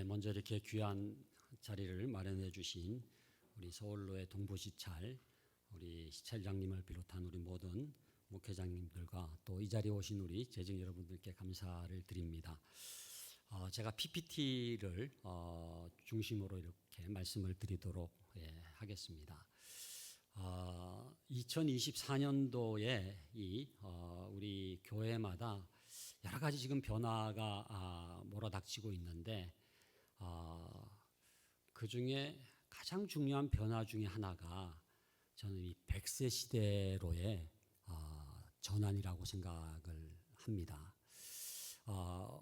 먼저 이렇게 귀한 자리를 마련해 주신 우리 서울로의 동부시찰, 우리 시찰장님을 비롯한 우리 모든 목회장님들과 또 이 자리에 오신 우리 재직 여러분들께 감사를 드립니다. 제가 PPT를 중심으로 이렇게 말씀을 드리도록 하겠습니다. 2024년도에 우리 교회마다 여러 가지 지금 변화가 몰아닥치고 있는데 그 중에 가장 중요한 변화 중에 하나가 저는 이 100세 시대로의 전환이라고 생각을 합니다.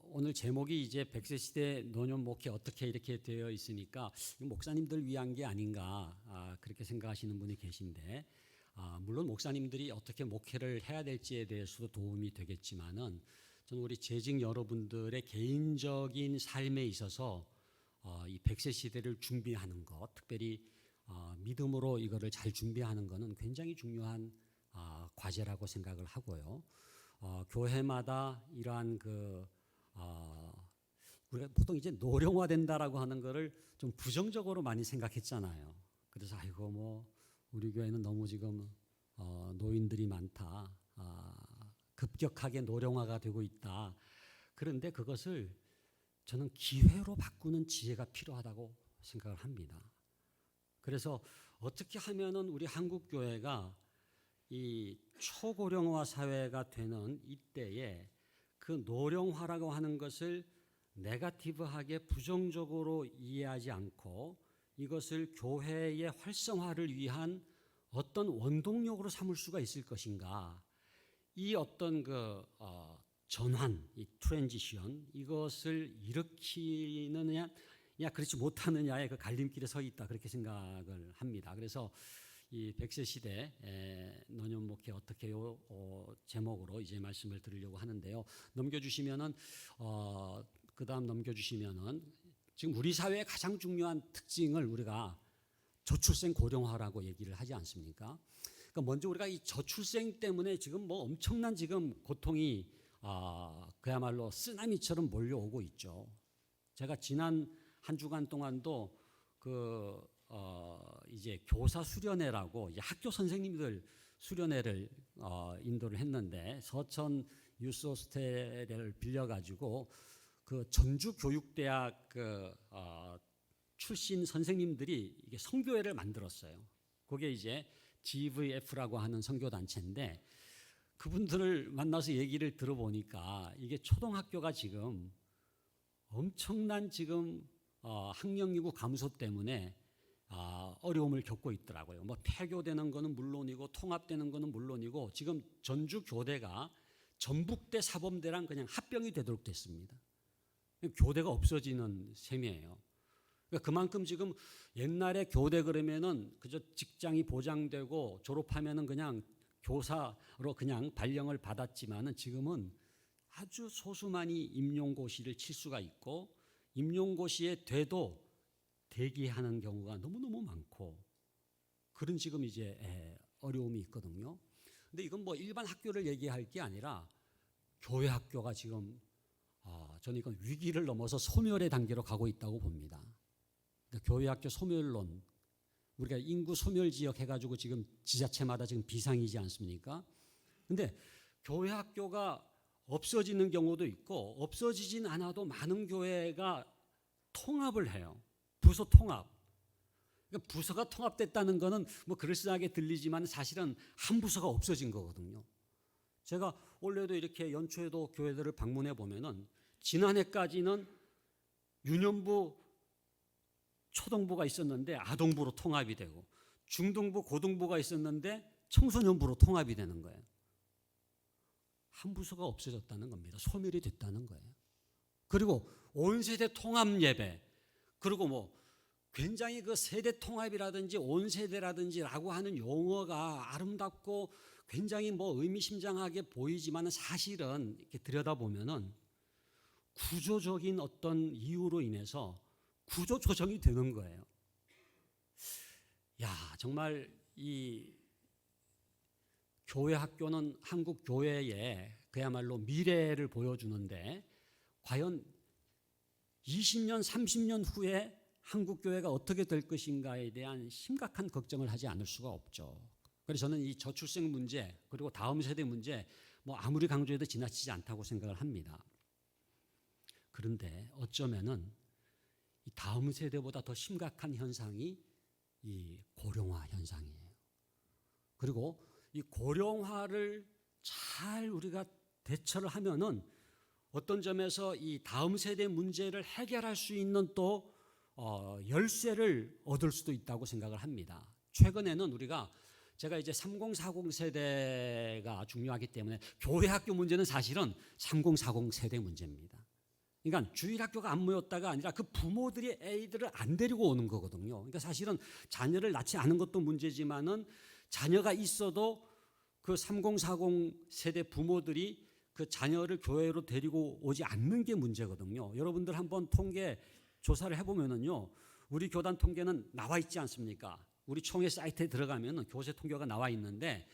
오늘 제목이 이제 100세 시대 노년 목회 어떻게 이렇게 되어 있으니까 목사님들 위한 게 아닌가 그렇게 생각하시는 분이 계신데 물론 목사님들이 어떻게 목회를 해야 될지에 대해서도 도움이 되겠지만은 저는 우리 재직 여러분들의 개인적인 삶에 있어서 이 100세 시대를 준비하는 것, 특별히 믿음으로 이거를 잘 준비하는 것은 굉장히 중요한 과제라고 생각을 하고요. 교회마다 이러한 우리가 보통 이제 노령화된다라고 하는 거를 좀 부정적으로 많이 생각했잖아요. 그래서 아이고 뭐 우리 교회는 너무 지금 노인들이 많다, 급격하게 노령화가 되고 있다. 그런데 그것을 저는 기회로 바꾸는 지혜가 필요하다고 생각을 합니다. 그래서 어떻게 하면은 우리 한국 교회가 이 초고령화 사회가 되는 이때에 그 노령화라고 하는 것을 네거티브하게 부정적으로 이해하지 않고 이것을 교회의 활성화를 위한 어떤 원동력으로 삼을 수가 있을 것인가, 이 어떤 전환, 이 트랜지션, 이것을 일으키느냐 그렇지 못하느냐의 그 갈림길에 서 있다, 그렇게 생각을 합니다. 그래서 이 100세 시대 노년 목회 어떻게요 제목으로 이제 말씀을 드리려고 하는데요. 넘겨주시면은 그다음 넘겨주시면은 지금 우리 사회의 가장 중요한 특징을 우리가 저출생 고령화라고 얘기를 하지 않습니까? 그러니까 먼저 우리가 이 저출생 때문에 지금 뭐 엄청난 지금 고통이 그야말로 쓰나미처럼 몰려오고 있죠. 제가 지난 한 주간 동안도 이제 교사 수련회라고 이제 학교 선생님들 수련회를 인도를 했는데 서천 유스 호스텔을 빌려가지고 그 전주교육대학 출신 선생님들이 이게 선교회를 만들었어요. 그게 이제 GVF라고 하는 선교단체인데 그분들을 만나서 얘기를 들어보니까 이게 초등학교가 지금 엄청난 지금 학령인구 감소 때문에 어려움을 겪고 있더라고요. 뭐 폐교되는 거는 물론이고 통합되는 거는 물론이고 지금 전주 교대가 전북대 사범대랑 그냥 합병이 되도록 됐습니다. 교대가 없어지는 셈이에요. 그러니까 그만큼 지금 옛날에 교대 그러면은 그저 직장이 보장되고 졸업하면은 그냥 교사로 그냥 발령을 받았지만은 지금은 아주 소수만이 임용고시를 칠 수가 있고 임용고시에 돼도 대기하는 경우가 너무너무 많고 그런 지금 이제 어려움이 있거든요. 근데 이건 뭐 일반 학교를 얘기할 게 아니라 교회 학교가 지금 저는 이건 위기를 넘어서 소멸의 단계로 가고 있다고 봅니다. 그러니까 교회 학교 소멸론, 우리가 인구 소멸 지역 해가지고 지금 지자체마다 지금 비상이지 않습니까? 근데 교회 학교가 없어지는 경우도 있고 없어지진 않아도 많은 교회가 통합을 해요. 부서 통합. 그러니까 부서가 통합됐다는 거는 뭐 그럴싸하게 들리지만 사실은 한 부서가 없어진 거거든요. 제가 원래도 이렇게 연초에도 교회들을 방문해 보면은 지난해까지는 유년부 초등부가 있었는데 아동부로 통합이 되고 중등부 고등부가 있었는데 청소년부로 통합이 되는 거예요. 한 부서가 없어졌다는 겁니다. 소멸이 됐다는 거예요. 그리고 온 세대 통합 예배, 그리고 뭐 굉장히 그 세대 통합이라든지 온 세대라든지라고 하는 용어가 아름답고 굉장히 뭐 의미심장하게 보이지만 사실은 이렇게 들여다보면은 구조적인 어떤 이유로 인해서 구조 조정이 되는 거예요. 정말 이 교회 학교는 한국 교회의 그야말로 미래를 보여주는데 과연 20년, 30년 후에 한국 교회가 어떻게 될 것인가에 대한 심각한 걱정을 하지 않을 수가 없죠. 그래서 저는 이 저출생 문제 그리고 다음 세대 문제 뭐 아무리 강조해도 지나치지 않다고 생각을 합니다. 그런데 어쩌면은 이 다음 세대보다 더 심각한 현상이 이 고령화 현상이에요. 그리고 이 고령화를 잘 우리가 대처를 하면은 어떤 점에서 이 다음 세대 문제를 해결할 수 있는 또 열쇠를 얻을 수도 있다고 생각을 합니다. 최근에는 우리가 제가 이제 3040 세대가 중요하기 때문에 교회 학교 문제는 사실은 3040 세대 문제입니다. 그러니까 주일학교가 안 모였다가 아니라 그 부모들이 애들을 안 데리고 오는 거거든요. 그러니까 사실은 자녀를 낳지 않은 것도 문제지만은 자녀가 있어도 그 3040 세대 부모들이 그 자녀를 교회로 데리고 오지 않는 게 문제거든요. 여러분들 한번 통계 조사를 해보면은요, 우리 교단 통계는 나와 있지 않습니까? 우리 총회 사이트에 들어가면은 교세 통계가 나와 있는데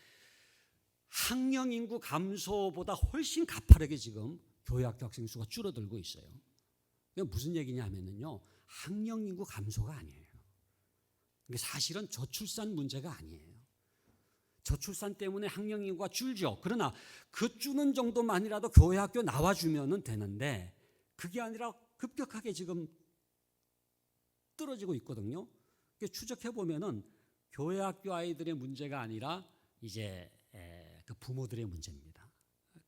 학령 인구 감소보다 훨씬 가파르게 지금 교회 학교 학생 수가 줄어들고 있어요. 이게 무슨 얘기냐면요, 학령 인구 감소가 아니에요. 이게 사실은 저출산 문제가 아니에요. 저출산 때문에 학령 인구가 줄죠. 그러나 그 주는 정도만이라도 교회 학교 나와주면 되는데 그게 아니라 급격하게 지금 떨어지고 있거든요. 추적해 보면은 교회 학교 아이들의 문제가 아니라 이제 그 부모들의 문제입니다.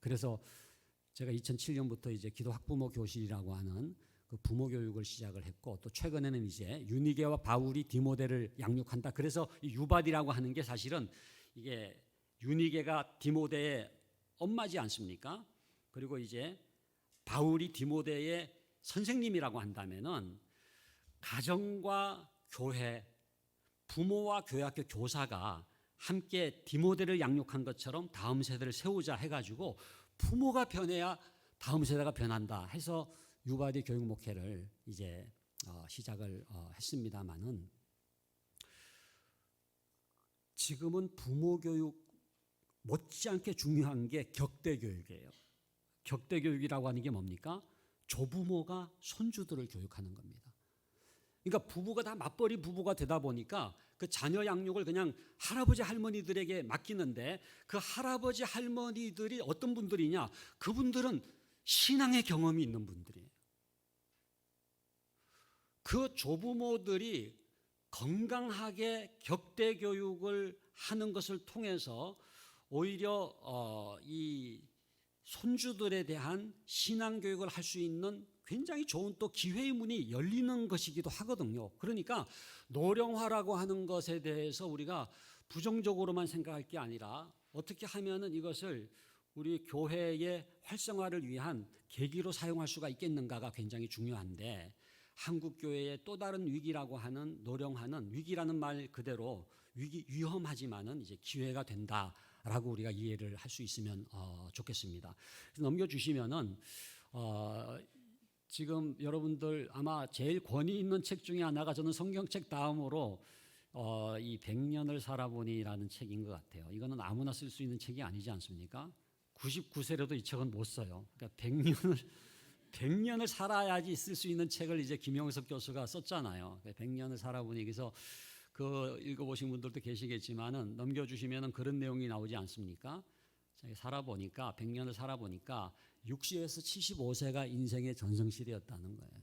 그래서 제가 2007년부터 이제 기도 학부모 교실이라고 하는 그 부모 교육을 시작을 했고, 또 최근에는 이제 유니게와 바울이 디모데를 양육한다. 그래서 이 유바디라고 하는 게 사실은 이게 유니게가 디모데의 엄마지 않습니까? 그리고 이제 바울이 디모데의 선생님이라고 한다면은 가정과 교회, 부모와 교회학교 교사가 함께 디모데를 양육한 것처럼 다음 세대를 세우자 해가지고 부모가 변해야 다음 세대가 변한다 해서 유바디 교육 목회를 이제 시작을 했습니다만은, 지금은 부모 교육 못지않게 중요한 게 격대 교육이에요. 격대 교육이라고 하는 게 뭡니까? 조부모가 손주들을 교육하는 겁니다. 그러니까 부부가 다 맞벌이 부부가 되다 보니까 그 자녀 양육을 그냥 할아버지 할머니들에게 맡기는데, 그 할아버지 할머니들이 어떤 분들이냐? 그분들은 신앙의 경험이 있는 분들이에요. 그 조부모들이 건강하게 격대 교육을 하는 것을 통해서 오히려 이 손주들에 대한 신앙 교육을 할 수 있는 굉장히 좋은 또 기회의 문이 열리는 것이기도 하거든요. 그러니까 노령화라고 하는 것에 대해서 우리가 부정적으로만 생각할 게 아니라 어떻게 하면은 이것을 우리 교회의 활성화를 위한 계기로 사용할 수가 있겠는가가 굉장히 중요한데, 한국 교회의 또 다른 위기라고 하는 노령화는 위기라는 말 그대로 위험하지만은 이제 기회가 된다라고 우리가 이해를 할 수 있으면 좋겠습니다. 넘겨주시면은 지금 여러분들 아마 제일 권위 있는 책 중에 하나가 저는 성경책 다음으로 이 100년을 살아보니라는 책인 것 같아요. 이거는 아무나 쓸 수 있는 책이 아니지 않습니까? 99세라도 이 책은 못 써요. 그러니까 100년을 살아야지 쓸 수 있는 책을 이제 김영석 교수가 썼잖아요. 100년을 살아보니, 그래서 그 읽어보신 분들도 계시겠지만은 넘겨주시면은 그런 내용이 나오지 않습니까? 살아보니까 100년을 살아보니까 60에서 75세가 인생의 전성시대였다는 거예요.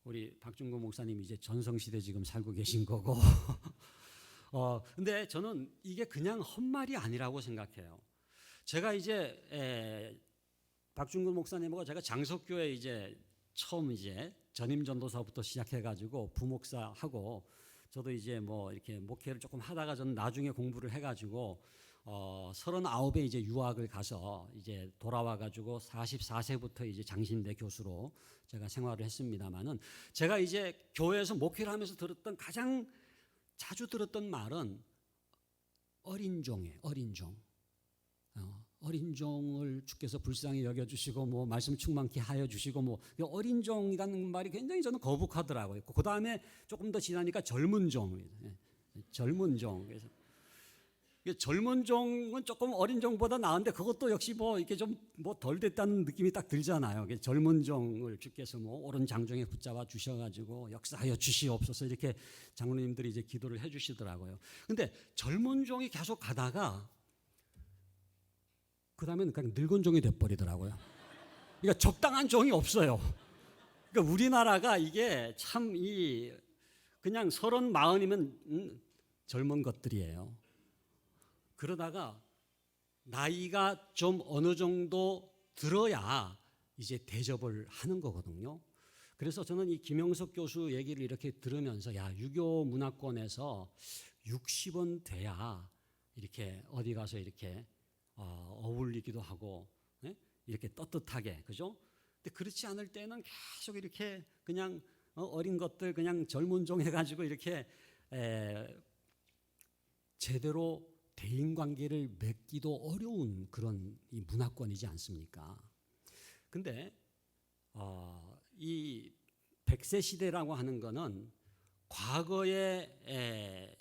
우리 박중구 목사님 이제 전성시대 지금 살고 계신 거고. 근데 저는 이게 그냥 헛말이 아니라고 생각해요. 제가 이제 박중구 목사님하고 제가 장석교회 이제 처음 이제 전임 전도사부터 시작해가지고 부목사하고, 저도 이제 뭐 이렇게 목회를 조금 하다가 저는 나중에 공부를 해가지고 39에 이제 유학을 가서 이제 돌아와가지고 44세부터 이제 장신대 교수로 제가 생활을 했습니다만은, 제가 이제 교회에서 목회를 하면서 들었던 가장 자주 들었던 말은 어린 종이에요. 어린 종. 어린 종을 주께서 불쌍히 여겨주시고 뭐 말씀 충만케 하여 주시고 뭐 어린 종이라는 말이 굉장히 저는 거북하더라고요. 그 다음에 조금 더 지나니까 젊은 종, 젊은 종. 그래서 젊은 종은 조금 어린 종보다 나은데 그것도 역시 뭐 이렇게 좀 뭐 덜 됐다는 느낌이 딱 들잖아요. 젊은 종을 주께서 뭐 오른 장종에 붙잡아 주셔가지고 역사하여 주시옵소서 이렇게 장로님들이 이제 기도를 해주시더라고요. 근데 젊은 종이 계속 가다가 그 다음에는 그냥 늙은 종이 돼버리더라고요. 그러니까 적당한 종이 없어요. 그러니까 우리나라가 이게 참 그냥 30, 40이면 젊은 것들이에요. 그러다가 나이가 좀 어느 정도 들어야 이제 대접을 하는 거거든요. 그래서 저는 이 김영석 교수 얘기를 이렇게 들으면서 유교 문화권에서 60은 돼야 이렇게 어디 가서 이렇게 어울리기도 하고 이렇게 떳떳하게, 그죠? 근데 그렇지 않을 때는 계속 이렇게 그냥 어린 것들 그냥 젊은 종 해가지고 이렇게 제대로 대인관계를 맺기도 어려운 그런 이 문화권이지 않습니까? 근데 이 100세 시대라고 하는 거는 과거에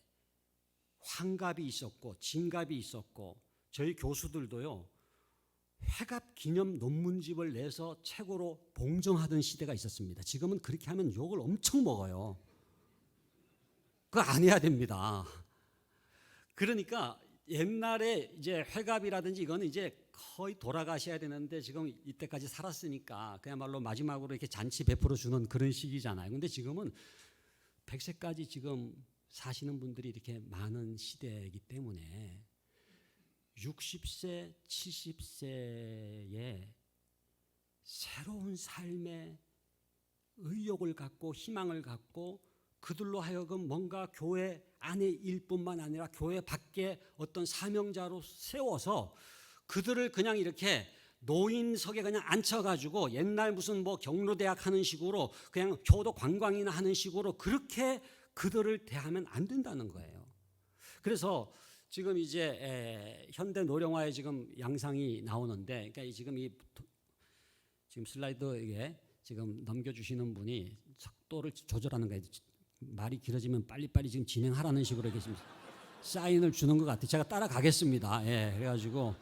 환갑이 있었고 진갑이 있었고 저희 교수들도요 회갑 기념 논문집을 내서 최고로 봉정하던 시대가 있었습니다. 지금은 그렇게 하면 욕을 엄청 먹어요. 그거 안 해야 됩니다. 그러니까 옛날에 이제 회갑이라든지 이거는 이제 거의 돌아가셔야 되는데 지금 이때까지 살았으니까 그야말로 마지막으로 이렇게 잔치 베풀어 주는 그런 시기잖아요. 근데 지금은 100세까지 지금 사시는 분들이 이렇게 많은 시대이기 때문에 60세, 70세에 새로운 삶의 의욕을 갖고 희망을 갖고 그들로 하여금 뭔가 교회 안에 일뿐만 아니라 교회 밖에 어떤 사명자로 세워서 그들을 그냥 이렇게 노인석에 그냥 앉혀가지고 옛날 무슨 뭐 경로대학 하는 식으로 그냥 교도 관광이나 하는 식으로 그렇게 그들을 대하면 안 된다는 거예요. 그래서 지금 이제 현대 노령화의 지금 양상이 나오는데, 그러니까 지금 지금 슬라이드에 지금 넘겨주시는 분이 속도를 조절하는 거예요. 말이 길어지면 빨리빨리 지금 진행하라는 식으로 이렇게 지금 사인을 주는 것 같아요. 제가 따라가겠습니다. 그래가지고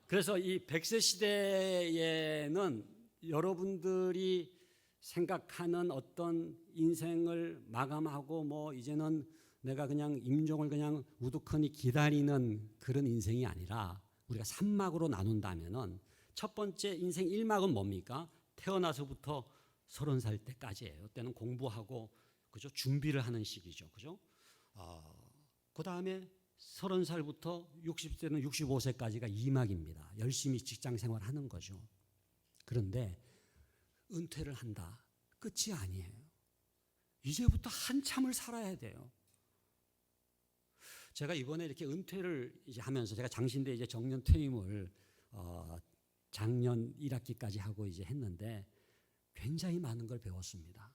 그래서 이 100세 시대에는 여러분들이 생각하는 어떤 인생을 마감하고 뭐 이제는 내가 그냥 임종을 그냥 우두커니 기다리는 그런 인생이 아니라 우리가 3막으로 나눈다면은 첫 번째 인생 1막은 뭡니까? 태어나서부터 30살 때까지예요. 때는 공부하고 그죠? 준비를 하는 시기죠. 그죠? 그 다음에 30살부터 60세는 65세까지가 2막입니다. 열심히 직장 생활하는 거죠. 그런데 은퇴를 한다. 끝이 아니에요. 이제부터 한참을 살아야 돼요. 제가 이번에 이렇게 은퇴를 이제 하면서 제가 장신대 이제 정년 퇴임을 작년 1학기까지 하고 이제 했는데 굉장히 많은 걸 배웠습니다.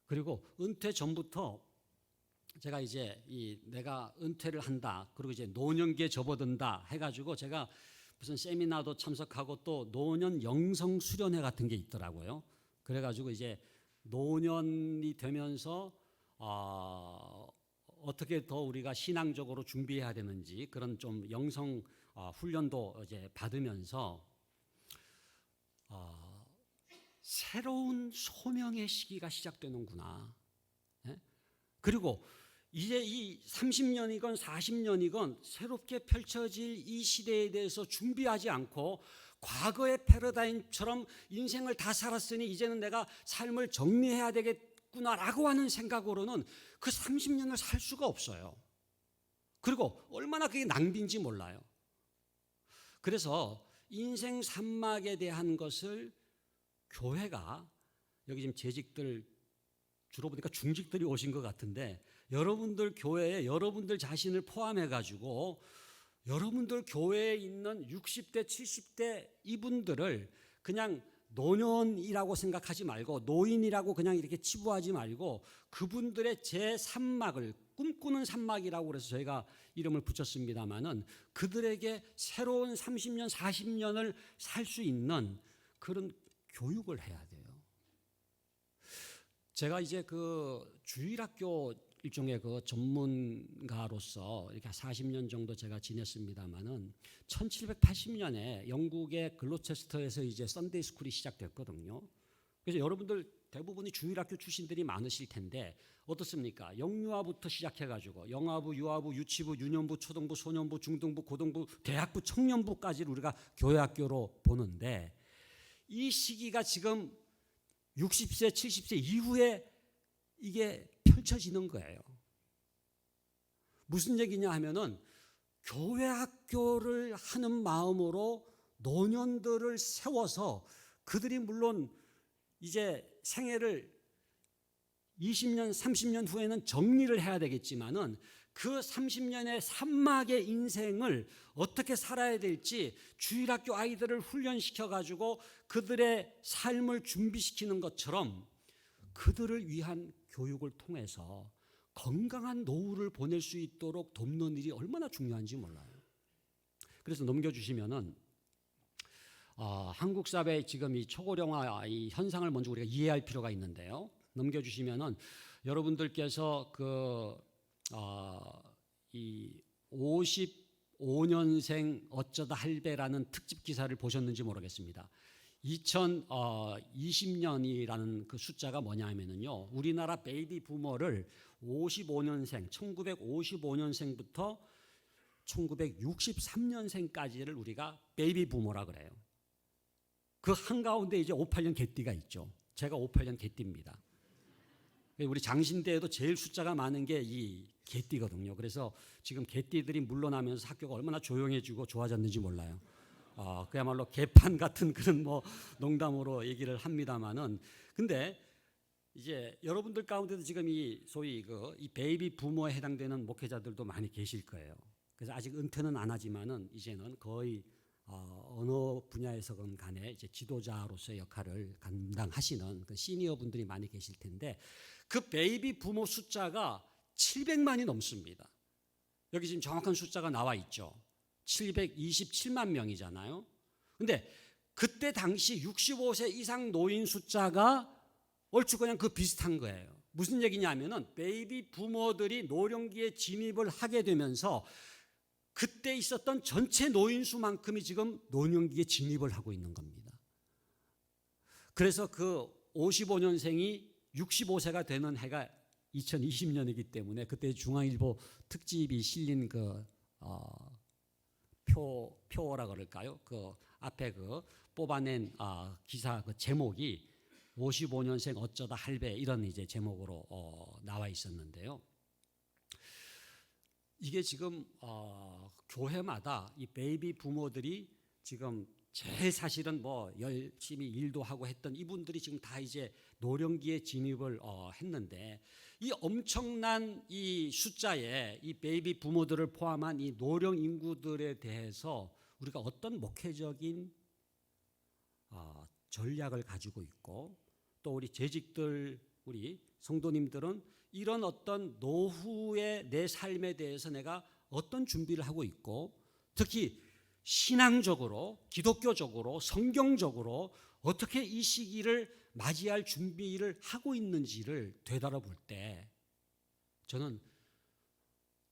그리고 은퇴 전부터 제가 이제 내가 은퇴를 한다. 그리고 이제 노년기에 접어든다 해가지고 제가 무슨 세미나도 참석하고 또 노년 영성 수련회 같은 게 있더라고요. 그래가지고 이제 노년이 되면서 어떻게 더 우리가 신앙적으로 준비해야 되는지 그런 좀 영성 훈련도 이제 받으면서 새로운 소명의 시기가 시작되는구나. 그리고 이제 이 30년이건 40년이건 새롭게 펼쳐질 이 시대에 대해서 준비하지 않고 과거의 패러다임처럼 인생을 다 살았으니 이제는 내가 삶을 정리해야 되겠구나라고 하는 생각으로는 그 30년을 살 수가 없어요. 그리고 얼마나 그게 낭비인지 몰라요. 그래서 인생 3막에 대한 것을 교회가 여기 지금 재직들 주로 보니까 중직들이 오신 것 같은데 여러분들 교회에 여러분들 자신을 포함해 가지고 여러분들 교회에 있는 60대 70대 이분들을 그냥 노년이라고 생각하지 말고 노인이라고 그냥 이렇게 치부하지 말고 그분들의 제3막을 꿈꾸는 3막이라고 그래서 저희가 이름을 붙였습니다마는 그들에게 새로운 30년 40년을 살 수 있는 그런 교육을 해야 돼요. 제가 이제 그 주일학교 일종의 그 전문가로서 이렇게 40년 정도 제가 지냈습니다마는 1780년에 영국의 글로체스터에서 이제 썬데이 스쿨이 시작됐거든요. 그래서 여러분들 대부분이 주일학교 출신들이 많으실 텐데 어떻습니까? 영유아부터 시작해가지고 영아부, 유아부, 유치부, 유년부, 초등부, 소년부, 중등부, 고등부, 대학부, 청년부까지를 우리가 교회학교로 보는데 이 시기가 지금 60세, 70세 이후에 이게 펼쳐지는 거예요. 무슨 얘기냐 하면은 교회학교를 하는 마음으로 노년들을 세워서 그들이 물론 이제 생애를 20년, 30년 후에는 정리를 해야 되겠지만은 그 30년의 산막의 인생을 어떻게 살아야 될지 주일학교 아이들을 훈련시켜 가지고 그들의 삶을 준비시키는 것처럼 그들을 위한 교육을 통해서 건강한 노후를 보낼 수 있도록 돕는 일이 얼마나 중요한지 몰라요. 그래서 넘겨주시면은 한국 사회의 지금 이 초고령화 이 현상을 먼저 우리가 이해할 필요가 있는데요. 넘겨주시면은 여러분들께서 이 55년생 어쩌다 할배라는 특집 기사를 보셨는지 모르겠습니다. 2020년이라는 그 숫자가 뭐냐면요. 우리나라 베이비 부머를 55년생, 1955년생부터 1963년생까지를 우리가 베이비 부머라 그래요. 그 한가운데 이제 58년 개띠가 있죠. 제가 58년 개띠입니다. 우리 장신대에도 제일 숫자가 많은 게 이 개띠거든요. 그래서 지금 개띠들이 물러나면서 학교가 얼마나 조용해지고 좋아졌는지 몰라요. 그야말로 개판 같은 그런 뭐 농담으로 얘기를 합니다만은 근데 이제 여러분들 가운데도 지금 이 소위 이 베이비 부모에 해당되는 목회자들도 많이 계실 거예요. 그래서 아직 은퇴는 안 하지만은 이제는 거의 어느 분야에서건 간에 이제 지도자로서의 역할을 감당하시는 그 시니어 분들이 많이 계실 텐데 그 베이비 부모 숫자가 700만이 넘습니다. 여기 지금 정확한 숫자가 나와 있죠. 727만 명이잖아요. 근데 그때 당시 65세 이상 노인 숫자가 얼추 그냥 그 비슷한 거예요. 무슨 얘기냐면은 베이비 부모들이 노령기에 진입을 하게 되면서 그때 있었던 전체 노인 수만큼이 지금 노령기에 진입을 하고 있는 겁니다. 그래서 그 55년생이 65세가 되는 해가 2020년이기 때문에 그때 중앙일보 특집이 실린 표라 그럴까요? 그 앞에 뽑아낸 기사 제목이 55년생 어쩌다 할배 이런 이제 제목으로 나와 있었는데요. 이게 지금 교회마다 이 베이비 부모들이 지금 제일 사실은 뭐 열심히 일도 하고 했던 이분들이 지금 다 이제 노령기에 진입을 했는데 이 엄청난 이 숫자에 이 베이비 부모들을 포함한 이 노령 인구들에 대해서 우리가 어떤 목회적인 전략을 가지고 있고 또 우리 재직들 우리 성도님들은 이런 어떤 노후의 내 삶에 대해서 내가 어떤 준비를 하고 있고 특히 신앙적으로 기독교적으로 성경적으로 어떻게 이 시기를 맞이할 준비를 하고 있는지를 되돌아볼 때 저는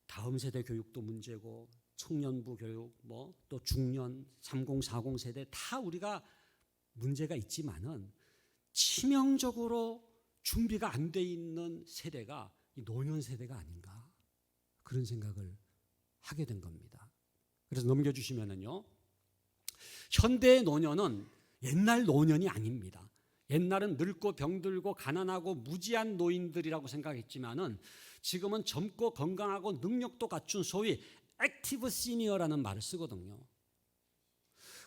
다음 세대 교육도 문제고 청년부 교육 또 중년 30, 40 세대 다 우리가 문제가 있지만은 치명적으로 준비가 안 돼 있는 세대가 이 노년 세대가 아닌가 그런 생각을 하게 된 겁니다. 그래서 넘겨주시면은요. 현대의 노년은 옛날 노년이 아닙니다. 옛날은 늙고 병들고 가난하고 무지한 노인들이라고 생각했지만은 지금은 젊고 건강하고 능력도 갖춘 소위 액티브 시니어라는 말을 쓰거든요.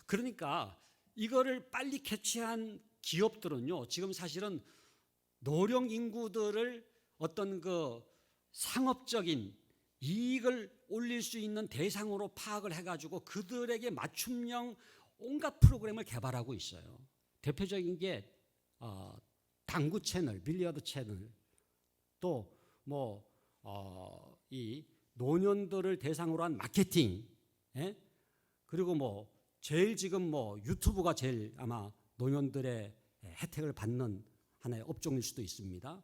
그러니까 이거를 빨리 캐치한 기업들은요. 지금 사실은 노령 인구들을 어떤 상업적인 이익을 올릴 수 있는 대상으로 파악을 해가지고 그들에게 맞춤형 온갖 프로그램을 개발하고 있어요. 대표적인 게 당구 채널, 빌리어드 채널, 또 이 노년들을 대상으로 한 마케팅, 그리고 제일 지금 유튜브가 제일 아마 노년들의 혜택을 받는 하나의 업종일 수도 있습니다.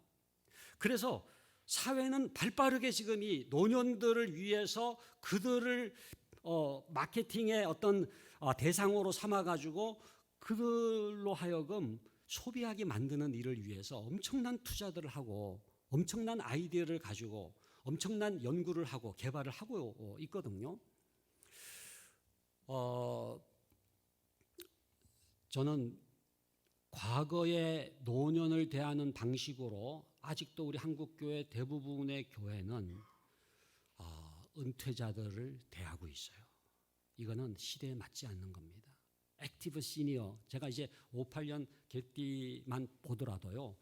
그래서 사회는 발빠르게 지금 이 노년들을 위해서 그들을 마케팅의 어떤 대상으로 삼아가지고 그들로 하여금 소비하게 만드는 일을 위해서 엄청난 투자들을 하고 엄청난 아이디어를 가지고 엄청난 연구를 하고 개발을 하고 있거든요. 저는 과거의 노년을 대하는 방식으로 아직도 우리 한국교회 대부분의 교회는 은퇴자들을 대하고 있어요. 이거는 시대에 맞지 않는 겁니다. 액티브 시니어, 제가 이제 58년 개띠만 보더라도요.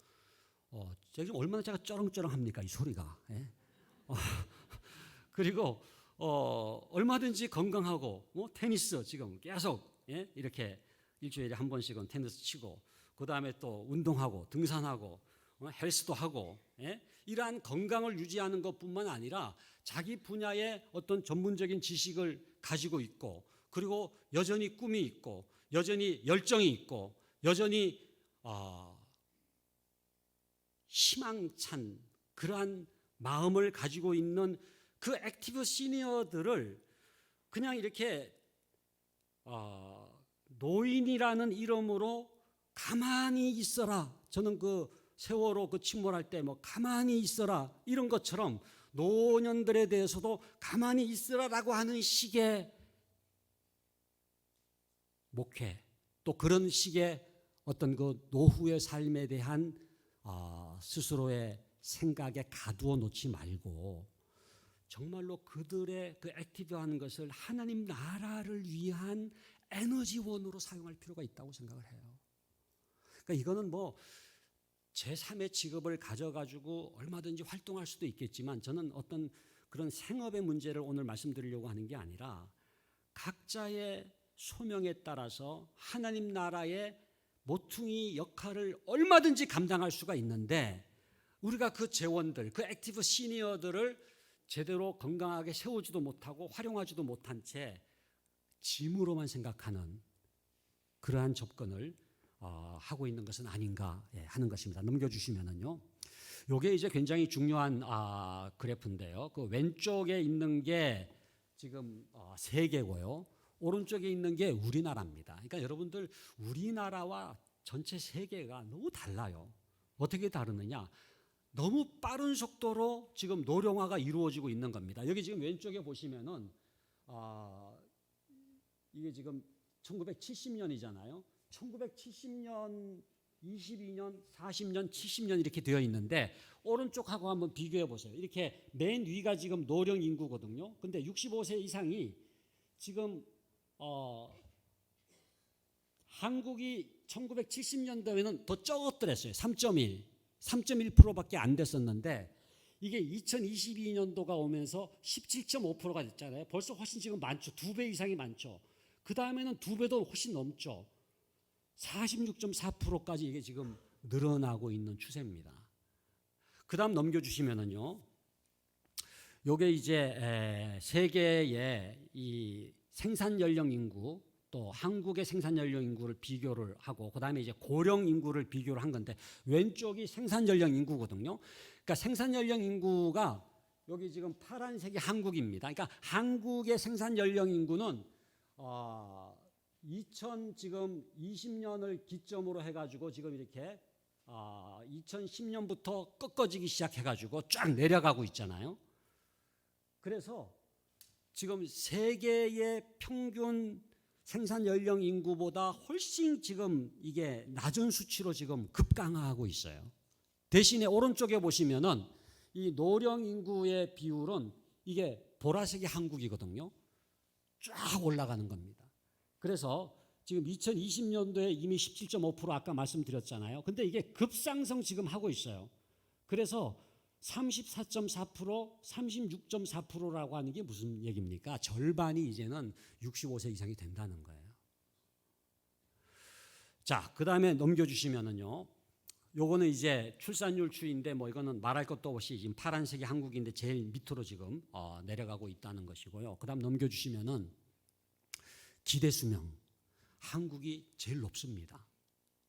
제가 지금 얼마나 제가 쩌렁쩌렁합니까, 이 소리가. 예? 그리고 얼마든지 건강하고 테니스 지금 계속 이렇게 일주일에 한 번씩은 테니스 치고 그 다음에 또 운동하고 등산하고 헬스도 하고 이러한 건강을 유지하는 것뿐만 아니라 자기 분야의 어떤 전문적인 지식을 가지고 있고 그리고 여전히 꿈이 있고 여전히 열정이 있고 여전히 희망찬 그러한 마음을 가지고 있는 그 액티브 시니어들을 그냥 이렇게 노인이라는 이름으로 가만히 있어라. 저는 그 세월호 그 침몰할 때 뭐 가만히 있어라 이런 것처럼 노년들에 대해서도 가만히 있으라라고 하는 식의 목회 또 그런 식의 어떤 그 노후의 삶에 대한 스스로의 생각에 가두어 놓지 말고 정말로 그들의 그 액티브한 것을 하나님 나라를 위한 에너지원으로 사용할 필요가 있다고 생각을 해요. 그러니까 이거는 뭐 제3의 직업을 가져가지고 얼마든지 활동할 수도 있겠지만 저는 어떤 그런 생업의 문제를 오늘 말씀드리려고 하는 게 아니라 각자의 소명에 따라서 하나님 나라의 모퉁이 역할을 얼마든지 감당할 수가 있는데 우리가 그 재원들, 그 액티브 시니어들을 제대로 건강하게 세우지도 못하고 활용하지도 못한 채 짐으로만 생각하는 그러한 접근을 하고 있는 것은 아닌가 하는 것입니다. 넘겨주시면은요. 이게 이제 굉장히 중요한 그래프인데요. 그 왼쪽에 있는 게 지금 세계고요. 오른쪽에 있는 게 우리나라입니다. 그러니까 여러분들 우리나라와 전체 세계가 너무 달라요. 어떻게 다르느냐? 너무 빠른 속도로 지금 노령화가 이루어지고 있는 겁니다. 여기 지금 왼쪽에 보시면은 이게 지금 1970년이잖아요. 1970년, 22년, 40년, 70년 이렇게 되어 있는데 오른쪽하고 한번 비교해 보세요. 이렇게 맨 위가 지금 노령 인구거든요. 근데 65세 이상이 지금 한국이 1970년도에는 더 적었더랬어요. 3.1%밖에 안 됐었는데 이게 2022년도가 오면서 17.5%가 됐잖아요. 벌써 훨씬 지금 많죠. 2배 이상이 많죠. 그 다음에는 2배도 훨씬 넘죠. 46.4%까지 이게 지금 늘어나고 있는 추세입니다. 그 다음 넘겨주시면은요. 요게 이제 세계의 이 생산 연령 인구 또 한국의 생산 연령 인구를 비교를 하고 그다음에 이제 고령 인구를 비교를 한 건데 왼쪽이 생산 연령 인구거든요. 그러니까 생산 연령 인구가 여기 지금 파란색이 한국입니다. 그러니까 한국의 생산 연령 인구는 2020년을 기점으로 해가지고 지금 이렇게 2010년부터 꺾어지기 시작해가지고 쫙 내려가고 있잖아요. 그래서 지금 세계의 평균 생산 연령 인구보다 훨씬 지금 이게 낮은 수치로 지금 급강하고 있어요. 대신에 오른쪽에 보시면은 이 노령 인구의 비율은 이게 보라색이 한국이거든요. 쫙 올라가는 겁니다. 그래서 지금 2020년도에 이미 17.5% 아까 말씀드렸잖아요. 근데 이게 급상승 지금 하고 있어요. 그래서 34.4%, 36.4%라고 하는 게 무슨 얘기입니까? 절반이 이제는 65세 이상이 된다는 거예요. 자, 그 다음에 넘겨주시면은요. 요거는 이제 출산율 추이인데 뭐 이거는 말할 것도 없이 지금 파란색이 한국인데 제일 밑으로 지금 내려가고 있다는 것이고요. 그 다음 넘겨주시면은 기대 수명. 한국이 제일 높습니다.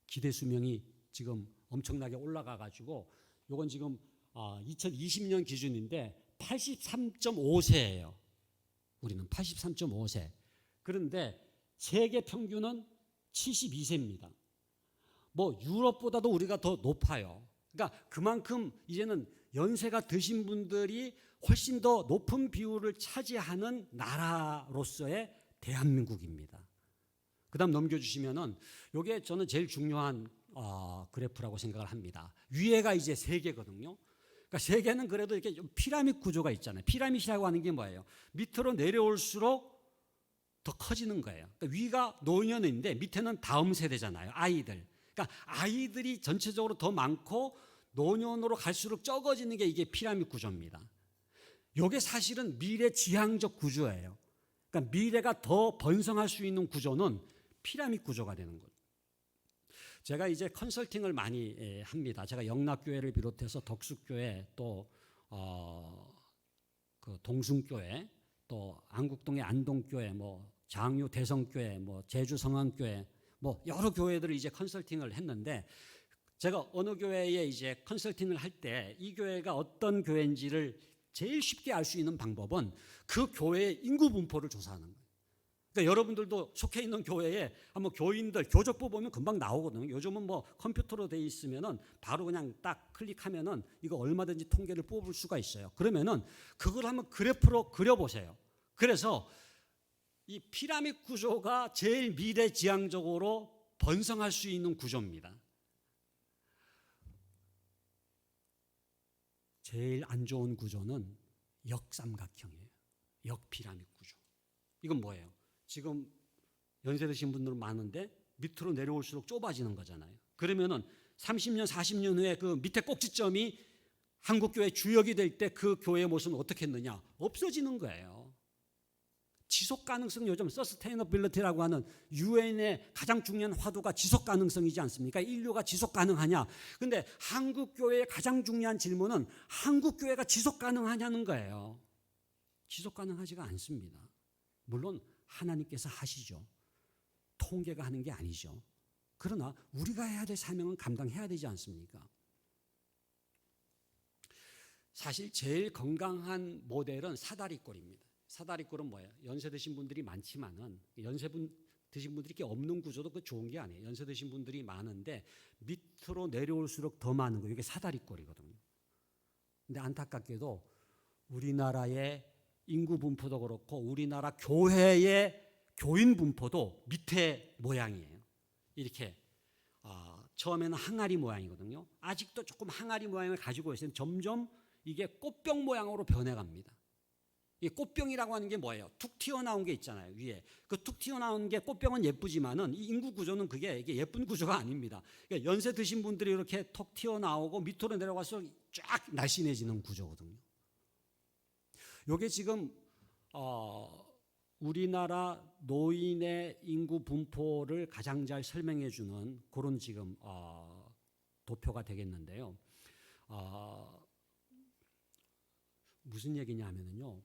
기대 수명이 지금 엄청나게 올라가 가지고 요건 지금 2020년 기준인데 83.5세예요. 우리는 83.5세. 그런데 세계 평균은 72세입니다. 뭐 유럽보다도 우리가 더 높아요. 그러니까 그만큼 이제는 연세가 드신 분들이 훨씬 더 높은 비율을 차지하는 나라로서의 대한민국입니다. 그다음 넘겨주시면은 이게 저는 제일 중요한 그래프라고 생각을 합니다. 위에가 이제 세계거든요. 그러니까 세계는 그래도 이렇게 좀 피라미드 구조가 있잖아요. 피라미드라고 하는 게 뭐예요? 밑으로 내려올수록 더 커지는 거예요. 그러니까 위가 노년인데 밑에는 다음 세대잖아요. 아이들. 그러니까 아이들이 전체적으로 더 많고 노년으로 갈수록 적어지는 게 이게 피라미드 구조입니다. 이게 사실은 미래 지향적 구조예요. 그러니까 미래가 더 번성할 수 있는 구조는 피라미드 구조가 되는 거죠. 제가 이제 컨설팅을 많이 합니다. 제가 영락교회를 비롯해서 덕수교회 또 그 동순교회 또 안국동의 안동교회 뭐 장유 대성교회 뭐 제주 성안교회 뭐 여러 교회들을 이제 컨설팅을 했는데 제가 어느 교회에 이제 컨설팅을 할 때 이 교회가 어떤 교회인지를 제일 쉽게 알 수 있는 방법은 그 교회의 인구 분포를 조사하는 거예요. 그러니까 여러분들도 속해 있는 교회에 한번 교인들 교적부 보면 금방 나오거든요. 요즘은 뭐 컴퓨터로 돼 있으면은 바로 그냥 딱 클릭하면은 이거 얼마든지 통계를 뽑을 수가 있어요. 그러면은 그걸 한번 그래프로 그려보세요. 그래서 이 피라미드 구조가 제일 미래지향적으로 번성할 수 있는 구조입니다. 제일 안 좋은 구조는 역삼각형이에요. 역피라미드 구조. 이건 뭐예요? 지금 연세 드신 분들은 많은데 밑으로 내려올수록 좁아지는 거잖아요. 그러면은 30년, 40년 후에 그 밑에 꼭지점이 한국교회 주역이 될 때 그 교회의 모습은 어떻게 했느냐? 없어지는 거예요. 지속 가능성 요즘 서스테이너빌리티라고 하는 유엔의 가장 중요한 화두가 지속 가능성이지 않습니까? 인류가 지속 가능하냐? 근데 한국 교회의 가장 중요한 질문은 한국 교회가 지속 가능하냐는 거예요. 지속 가능하지가 않습니다. 물론 하나님께서 하시죠. 통계가 하는 게 아니죠. 그러나 우리가 해야 될 사명은 감당해야 되지 않습니까? 사실 제일 건강한 모델은 사다리꼴입니다. 사다리꼴은 뭐예요? 연세 드신 분들이 많지만은 연세 드신 분들이 이렇게 없는 구조도 그 좋은 게 아니에요. 연세 드신 분들이 많은데 밑으로 내려올수록 더 많은 거 이게 사다리꼴이거든요. 근데 안타깝게도 우리나라의 인구 분포도 그렇고 우리나라 교회의 교인 분포도 밑에 모양이에요. 이렇게 처음에는 항아리 모양이거든요. 아직도 조금 항아리 모양을 가지고 있어요. 점점 이게 꽃병 모양으로 변해갑니다. 이 꽃병이라고 하는 게 뭐예요? 툭 튀어나온 게 있잖아요, 위에. 그 툭 튀어나온 게 꽃병은 예쁘지만은 이 인구 구조는 이게 예쁜 구조가 아닙니다. 그러니까 연세 드신 분들이 이렇게 톡 튀어나오고 밑으로 내려가서 쫙 날씬해지는 구조거든요. 이게 지금 우리나라 노인의 인구 분포를 가장 잘 설명해 주는 그런 지금 도표가 되겠는데요. 무슨 얘기냐면요.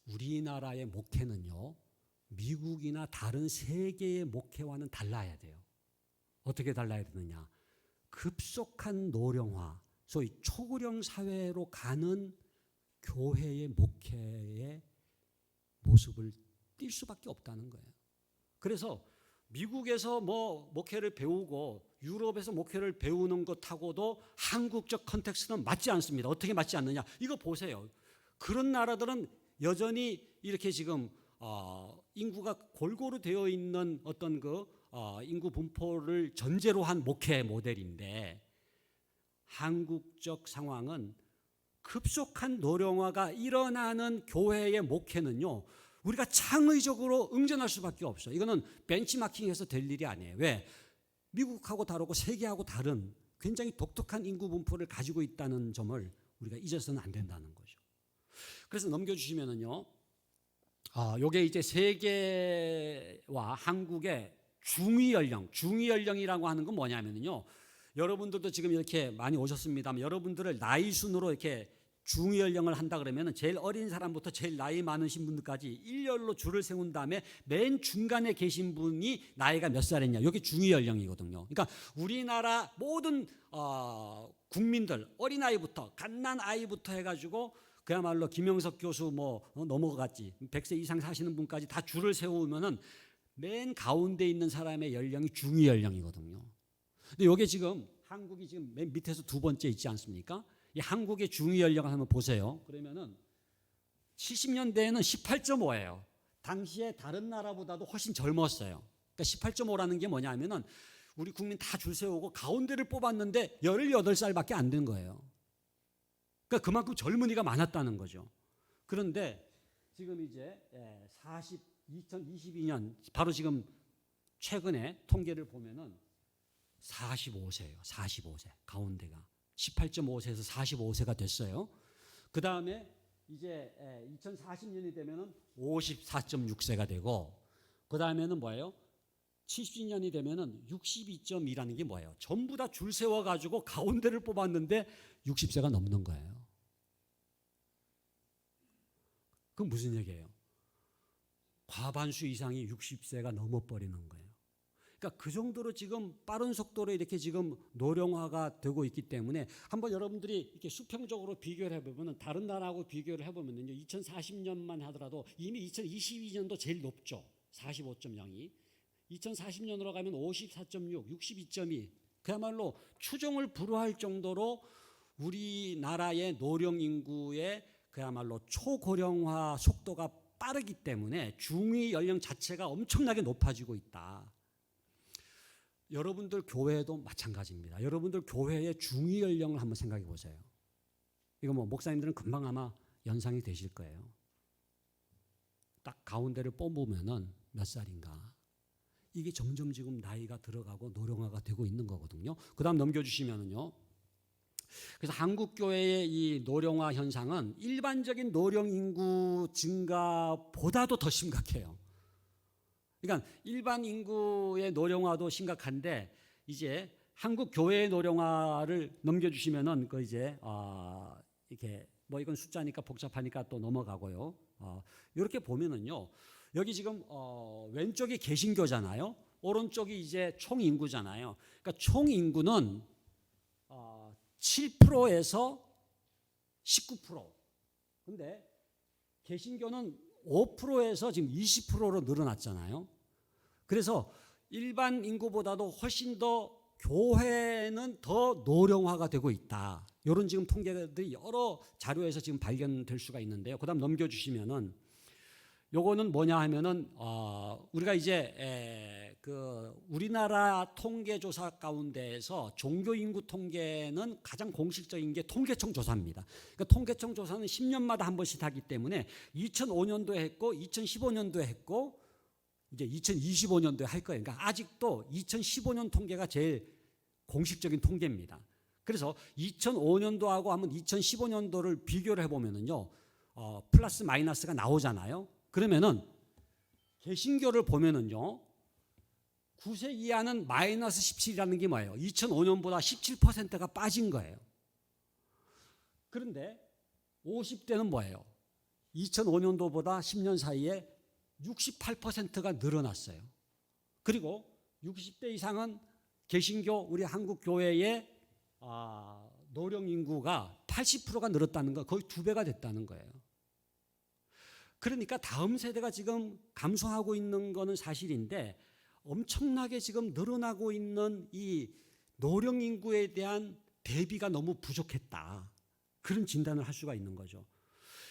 우리나라의 목회는요, 미국이나 다른 세계의 목회와는 달라야 돼요. 어떻게 달라야 되느냐? 급속한 노령화, 소위 초고령 사회로 가는 교회의 목회의 모습을 띌 수밖에 없다는 거예요. 그래서 미국에서 뭐 목회를 배우고 유럽에서 목회를 배우는 것하고도 한국적 컨텍스트는 맞지 않습니다. 어떻게 맞지 않느냐? 이거 보세요. 그런 나라들은 여전히 이렇게 지금 인구가 골고루 되어 있는 어떤 그 인구 분포를 전제로 한 목회 모델인데 한국적 상황은 급속한 노령화가 일어나는 교회의 목회는요. 우리가 창의적으로 응전할 수밖에 없어요. 이거는 벤치마킹해서 될 일이 아니에요. 왜? 미국하고 다르고 세계하고 다른 굉장히 독특한 인구 분포를 가지고 있다는 점을 우리가 잊어서는 안 된다는 거죠. 그래서 넘겨주시면은요, 요게 이제 세계와 한국의 중위 연령이라고 하는 건 뭐냐면요, 여러분들도 지금 이렇게 많이 오셨습니다만 여러분들을 나이 순으로 이렇게 중위 연령을 한다 그러면 제일 어린 사람부터 제일 나이 많으신 분들까지 일렬로 줄을 세운 다음에 맨 중간에 계신 분이 나이가 몇 살이냐, 이게 중위 연령이거든요. 그러니까 우리나라 모든 국민들 어린아이부터 갓난 아이부터 해가지고 그야말로 김영석 교수 뭐 넘어갔지 100세 이상 사시는 분까지 다 줄을 세우면은 맨 가운데 있는 사람의 연령이 중위 연령이거든요. 근데 이게 지금 한국이 지금 맨 밑에서 두 번째 있지 않습니까? 이 한국의 중위 연령을 한번 보세요. 그러면은 70년대에는 18.5예요. 당시에 다른 나라보다도 훨씬 젊었어요. 그러니까 18.5라는 게 뭐냐면은 우리 국민 다 줄 세우고 가운데를 뽑았는데 18살밖에 안 된 거예요. 그러니까 그만큼 젊은이가 많았다는 거죠. 그런데 지금 이제 2022년 바로 지금 최근에 통계를 보면은 45세예요. 45세 가운데가 18.5세에서 45세가 됐어요. 그 다음에 이제 2040년이 되면은 54.6세가 되고 그 다음에는 뭐예요? 70년이 되면은 62.2라는 게 뭐예요? 전부 다 줄 세워 가지고 가운데를 뽑았는데 60세가 넘는 거예요. 그건 무슨 얘기예요? 과반수 이상이 60세가 넘어버리는 거예요. 그러니까 그 정도로 지금 빠른 속도로 이렇게 지금 노령화가 되고 있기 때문에 한번 여러분들이 이렇게 수평적으로 비교를 해보면 다른 나라하고 비교를 해보면요. 2040년만 하더라도 이미 2022년도 제일 높죠. 45.0이. 2040년으로 가면 54.6, 62.2 그야말로 추종을 불허할 정도로 우리나라의 노령 인구의 그야말로 초고령화 속도가 빠르기 때문에 중위 연령 자체가 엄청나게 높아지고 있다. 여러분들 교회도 마찬가지입니다. 여러분들 교회의 중위 연령을 한번 생각해 보세요. 이거 뭐 목사님들은 금방 아마 연상이 되실 거예요. 딱 가운데를 뽑으면은 몇 살인가. 이게 점점 지금 나이가 들어가고 노령화가 되고 있는 거거든요. 그 다음 넘겨주시면은요. 그래서 한국 교회의 이 노령화 현상은 일반적인 노령 인구 증가보다도 더 심각해요. 그러니까 일반 인구의 노령화도 심각한데 이제 한국 교회의 노령화를 넘겨주시면은 그 이제 이렇게 뭐 이건 숫자니까 복잡하니까 또 넘어가고요. 이렇게 보면은요. 여기 지금 왼쪽이 개신교잖아요. 오른쪽이 이제 총 인구잖아요. 그러니까 총 인구는 7%에서 19%. 근데 개신교는 5%에서 지금 20%로 늘어났잖아요. 그래서 일반 인구보다도 훨씬 더 교회는 더 노령화가 되고 있다. 이런 지금 통계들이 여러 자료에서 지금 발견될 수가 있는데요. 그다음 넘겨주시면은 요거는 뭐냐 하면은 우리가 이제 그 우리나라 통계조사 가운데에서 종교 인구 통계는 가장 공식적인 게 통계청 조사입니다. 그러니까 통계청 조사는 10년마다 한 번씩 하기 때문에 2005년도에 했고 2015년도에 했고 이제 2025년도에 할 거예요. 그러니까 아직도 2015년 통계가 제일 공식적인 통계입니다. 그래서 2005년도하고 한번 2015년도를 비교를 해보면은요, 플러스 마이너스가 나오잖아요. 그러면은 개신교를 보면은요, 9세 이하는 마이너스 17이라는 게 뭐예요? 2005년보다 17%가 빠진 거예요. 그런데 50대는 뭐예요? 2005년도보다 10년 사이에 68%가 늘어났어요. 그리고 60대 이상은 개신교 우리 한국 교회의 노령 인구가 80%가 늘었다는 거, 거의 2배가 됐다는 거예요. 그러니까 다음 세대가 지금 감소하고 있는 거는 사실인데 엄청나게 지금 늘어나고 있는 이 노령 인구에 대한 대비가 너무 부족했다. 그런 진단을 할 수가 있는 거죠.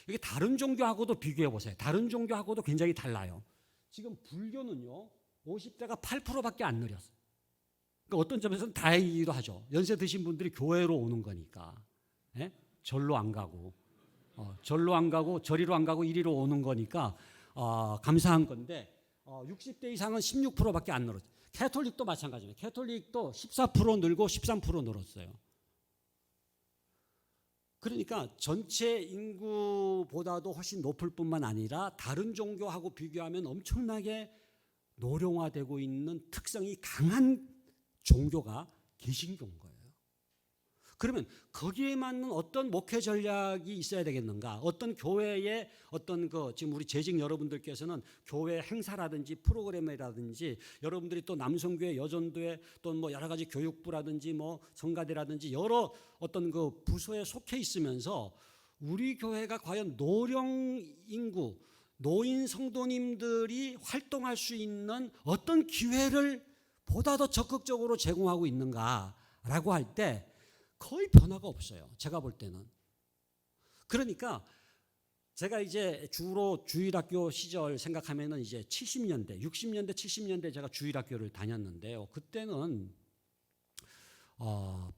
이게 다른 종교하고도 비교해 보세요. 다른 종교하고도 굉장히 달라요. 지금 불교는요, 50대가 8%밖에 안 늘었어요. 그러니까 어떤 점에서는 다행이기도 하죠. 연세 드신 분들이 교회로 오는 거니까. 예? 절로 안 가고. 절로 안 가고 저리로 안 가고 이리로 오는 거니까 감사한 건데 60대 이상은 16%밖에 안 늘었어요. 캐톨릭도 마찬가지입니다. 캐톨릭도 14% 늘고 13% 늘었어요. 그러니까 전체 인구보다도 훨씬 높을 뿐만 아니라 다른 종교하고 비교하면 엄청나게 노령화되고 있는 특성이 강한 종교가 개신교인 거예요. 그러면 거기에 맞는 어떤 목회 전략이 있어야 되겠는가? 어떤 교회의 어떤 지금 우리 재직 여러분들께서는 교회 행사라든지 프로그램이라든지 여러분들이 또 남성교회, 여전도회 또 뭐 여러 가지 교육부라든지 뭐 성가대라든지 여러 어떤 부서에 속해 있으면서 우리 교회가 과연 노령 인구, 노인 성도님들이 활동할 수 있는 어떤 기회를 보다 더 적극적으로 제공하고 있는가라고 할 때 거의 변화가 없어요. 제가 볼 때는. 그러니까 제가 이제 주로 주일학교 시절 생각하면은 이제 70년대, 60년대, 70년대 제가 주일학교를 다녔는데요. 그때는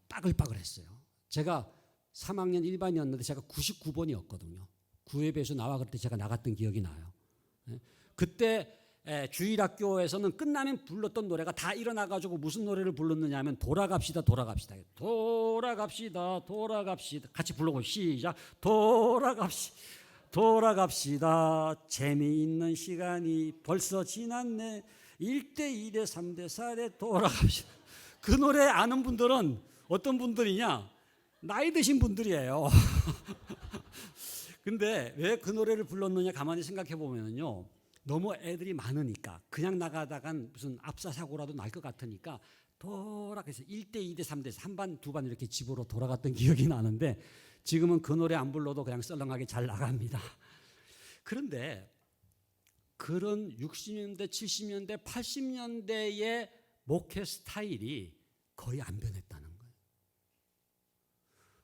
빠글빠글했어요. 제가 3학년 1반이었는데 제가 99번이었거든요. 구예배수 나와 그때 제가 나갔던 기억이 나요. 그때 주일학교에서는 끝나면 불렀던 노래가 다 일어나가지고 무슨 노래를 불렀느냐 하면 돌아갑시다 돌아갑시다 돌아갑시다 돌아갑시다 같이 불러고 시작 돌아갑시다 재미있는 시간이 벌써 지났네 1대 2대 3대 4대 돌아갑시다. 그 노래 아는 분들은 어떤 분들이냐, 나이 드신 분들이에요. 근데 왜 그 노래를 불렀느냐 가만히 생각해 보면요, 너무 애들이 많으니까 그냥 나가다간 무슨 압사사고라도 날 것 같으니까 돌아가서 1대 2대 3대 3반 2반 이렇게 집으로 돌아갔던 기억이 나는데 지금은 그 노래 안 불러도 그냥 썰렁하게 잘 나갑니다. 그런데 그런 60년대 70년대 80년대의 목회 스타일이 거의 안 변했다는 거예요.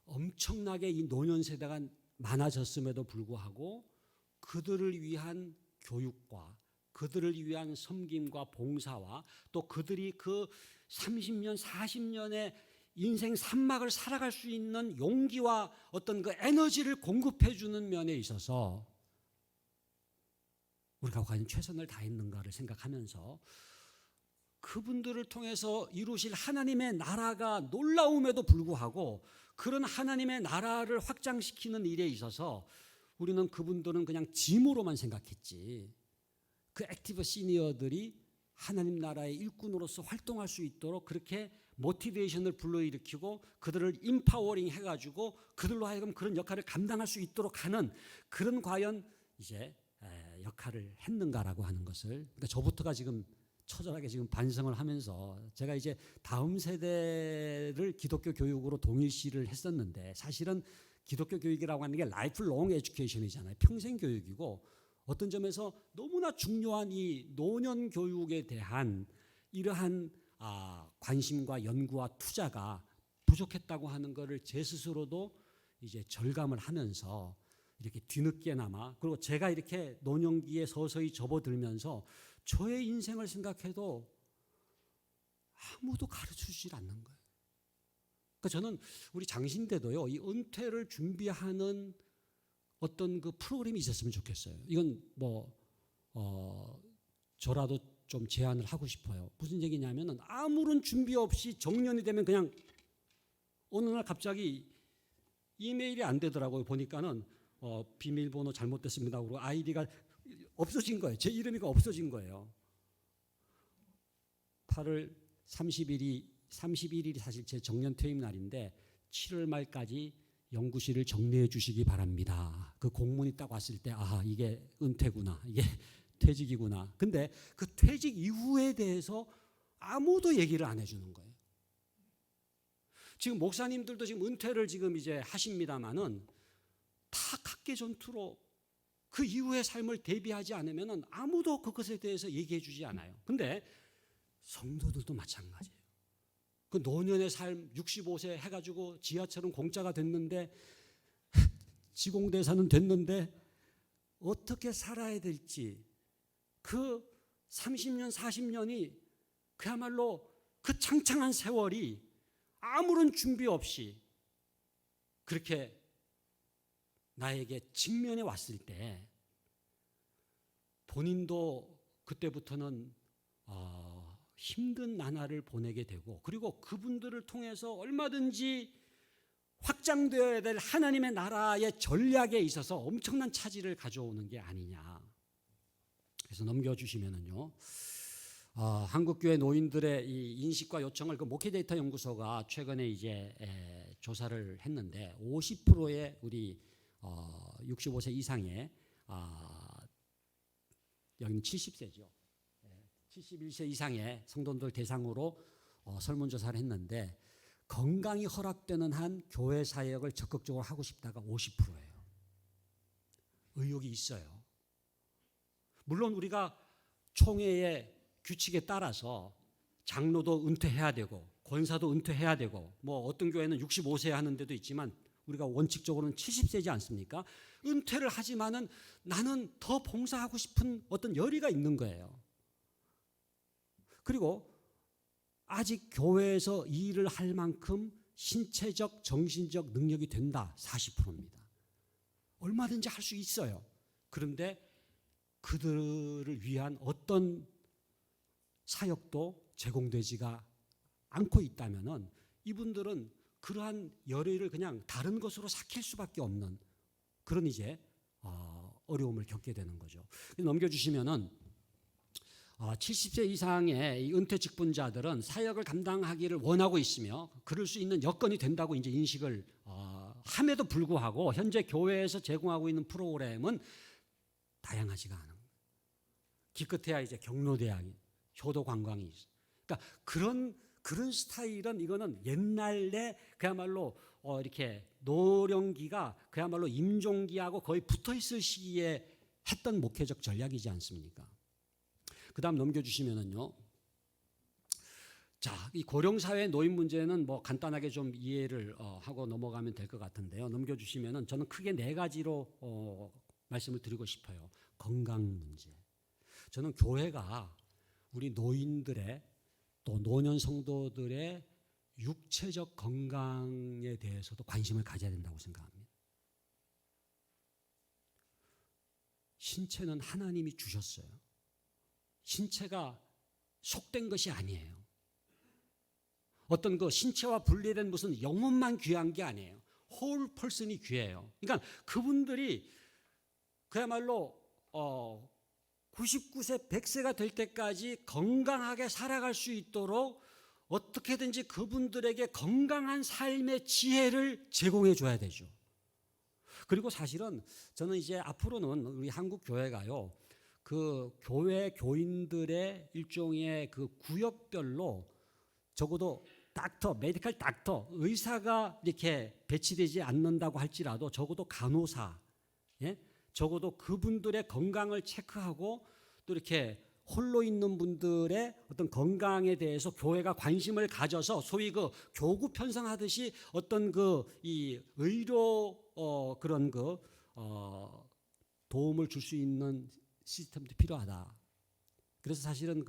엄청나게 이 노년 세대가 많아졌음에도 불구하고 그들을 위한 교육과 그들을 위한 섬김과 봉사와 또 그들이 그 30년, 40년의 인생 산막을 살아갈 수 있는 용기와 어떤 그 에너지를 공급해 주는 면에 있어서 우리가 과연 최선을 다했는가를 생각하면서 그분들을 통해서 이루실 하나님의 나라가 놀라움에도 불구하고 그런 하나님의 나라를 확장시키는 일에 있어서 우리는 그분들은 그냥 짐으로만 생각했지, 그 액티브 시니어들이 하나님 나라의 일꾼으로서 활동할 수 있도록 그렇게 모티베이션을 불러일으키고 그들을 임파워링 해가지고 그들로 하여금 그런 역할을 감당할 수 있도록 하는 그런 과연 이제 역할을 했는가라고 하는 것을, 그러니까 저부터가 지금 처절하게 지금 반성을 하면서 제가 이제 다음 세대를 기독교 교육으로 동일시를 했었는데 사실은 기독교 교육이라고 하는 게 라이프 롱 에듀케이션이잖아요. 평생 교육이고 어떤 점에서 너무나 중요한 이 노년 교육에 대한 이러한 관심과 연구와 투자가 부족했다고 하는 것을 제 스스로도 이제 절감을 하면서 이렇게 뒤늦게나마, 그리고 제가 이렇게 노년기에 서서히 접어들면서 저의 인생을 생각해도 아무도 가르쳐주질 않는 거예요. 그러니까 저는 우리 장신대도요, 이 은퇴를 준비하는 어떤 그 프로그램이 있었으면 좋겠어요. 이건 저라도 좀 제안을 하고 싶어요. 무슨 얘기냐면은 아무런 준비 없이 정년이 되면 그냥 어느 날 갑자기 이메일이 안 되더라고요. 보니까는 비밀번호 잘못됐습니다. 그리고 아이디가 없어진 거예요. 제 이름이 없어진 거예요. 8월 31일이 사실 제 정년 퇴임 날인데 7월 말까지 연구실을 정리해 주시기 바랍니다. 그 공문이 딱 왔을 때 이게 은퇴구나, 이게 퇴직이구나. 근데 그 퇴직 이후에 대해서 아무도 얘기를 안 해주는 거예요. 지금 목사님들도 지금 은퇴를 지금 이제 하십니다만은 다 각계 전투로 그 이후의 삶을 대비하지 않으면 아무도 그것에 대해서 얘기해 주지 않아요. 근데 성도들도 마찬가지예요. 그 노년의 삶 65세 해가지고 지하철은 공짜가 됐는데 지공대사는 됐는데 어떻게 살아야 될지, 그 30년 40년이 그야말로 그 창창한 세월이 아무런 준비 없이 그렇게 나에게 직면해 왔을 때 본인도 그때부터는 힘든 나날을 보내게 되고, 그리고 그분들을 통해서 얼마든지 확장되어야 될 하나님의 나라의 전략에 있어서 엄청난 차질을 가져오는 게 아니냐. 그래서 넘겨주시면은요, 한국교회 노인들의 이 인식과 요청을 그 목회데이터 연구소가 최근에 이제 조사를 했는데 50%의 우리 65세 이상의 여기는 70세죠. 71세 이상의 성도들 대상으로 설문조사를 했는데 건강이 허락되는 한 교회 사역을 적극적으로 하고 싶다가 50%예요. 의욕이 있어요. 물론 우리가 총회의 규칙에 따라서 장로도 은퇴해야 되고 권사도 은퇴해야 되고 뭐 어떤 교회는 65세 하는 데도 있지만 우리가 원칙적으로는 70세지 않습니까? 은퇴를 하지만은 나는 더 봉사하고 싶은 어떤 열의가 있는 거예요. 그리고 아직 교회에서 일을 할 만큼 신체적, 정신적 능력이 된다. 40%입니다. 얼마든지 할 수 있어요. 그런데 그들을 위한 어떤 사역도 제공되지가 않고 있다면은 이분들은 그러한 열의를 그냥 다른 것으로 삭힐 수밖에 없는 그런 이제 어려움을 겪게 되는 거죠. 넘겨주시면은 70세 이상의 이 은퇴 직분자들은 사역을 감당하기를 원하고 있으며 그럴 수 있는 여건이 된다고 이제 인식을 함에도 불구하고 현재 교회에서 제공하고 있는 프로그램은 다양하지가 않은 거예요. 기껏해야 이제 경로대학이 효도 관광이 있어요. 그러니까 그런 스타일은 이거는 옛날에 그야말로 이렇게 노령기가 그야말로 임종기하고 거의 붙어 있을 시기에 했던 목회적 전략이지 않습니까? 그다음 넘겨주시면은요. 자, 이 고령사회 노인 문제는 뭐 간단하게 좀 이해를 하고 넘어가면 될 것 같은데요. 넘겨주시면은 저는 크게 네 가지로 말씀을 드리고 싶어요. 건강 문제. 저는 교회가 우리 노인들의 또 노년 성도들의 육체적 건강에 대해서도 관심을 가져야 된다고 생각합니다. 신체는 하나님이 주셨어요. 신체가 속된 것이 아니에요. 어떤 그 신체와 분리된 무슨 영혼만 귀한 게 아니에요. 홀 펄슨이 귀해요. 그러니까 그분들이 그야말로 99세, 100세가 될 때까지 건강하게 살아갈 수 있도록 어떻게든지 그분들에게 건강한 삶의 지혜를 제공해 줘야 되죠. 그리고 사실은 저는 이제 앞으로는 우리 한국 교회가요, 그 교회 교인들의 일종의 그 구역별로 적어도 닥터, 메디컬 닥터, 의사가 이렇게 배치되지 않는다고 할지라도 적어도 간호사, 예? 적어도 그분들의 건강을 체크하고 또 이렇게 홀로 있는 분들의 어떤 건강에 대해서 교회가 관심을 가져서 소위 그 교구 편성하듯이 어떤 그 이 의료 그런 그 도움을 줄 수 있는 시스템도 필요하다. 그래서 사실은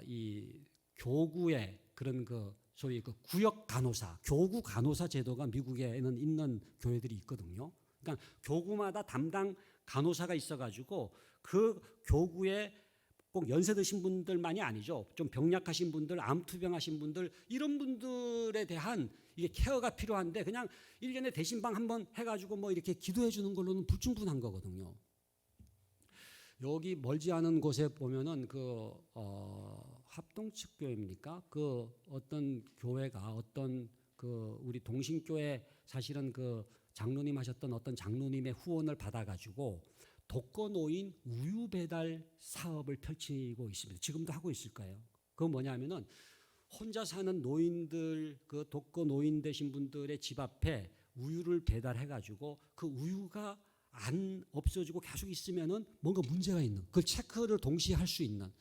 이 교구의 그런 그 소위 그 구역 간호사, 교구 간호사 제도가 미국에는 있는 교회들이 있거든요. 그러니까 교구마다 담당 간호사가 있어가지고 그 교구에 꼭 연세 드신 분들만이 아니죠. 좀 병약하신 분들, 암투병하신 분들 이런 분들에 대한 이게 케어가 필요한데 그냥 1년에 대신방 한번 해가지고 뭐 이렇게 기도해 주는 걸로는 불충분한 거거든요. 여기 멀지 않은 곳에 보면은 합동측 교회입니까? 그 어떤 교회가 어떤 그 우리 동신교회 사실은 그 장로님 하셨던 어떤 장로님의 후원을 받아가지고 독거노인 우유 배달 사업을 펼치고 있습니다. 지금도 하고 있을 거예요. 그건 뭐냐면은 혼자 사는 노인들, 그 독거노인 되신 분들의 집 앞에 우유를 배달해가지고 그 우유가 안 없어지고 계속 있으면은 뭔가 문제가 있는 그걸 체크를 동시에 할 수 있는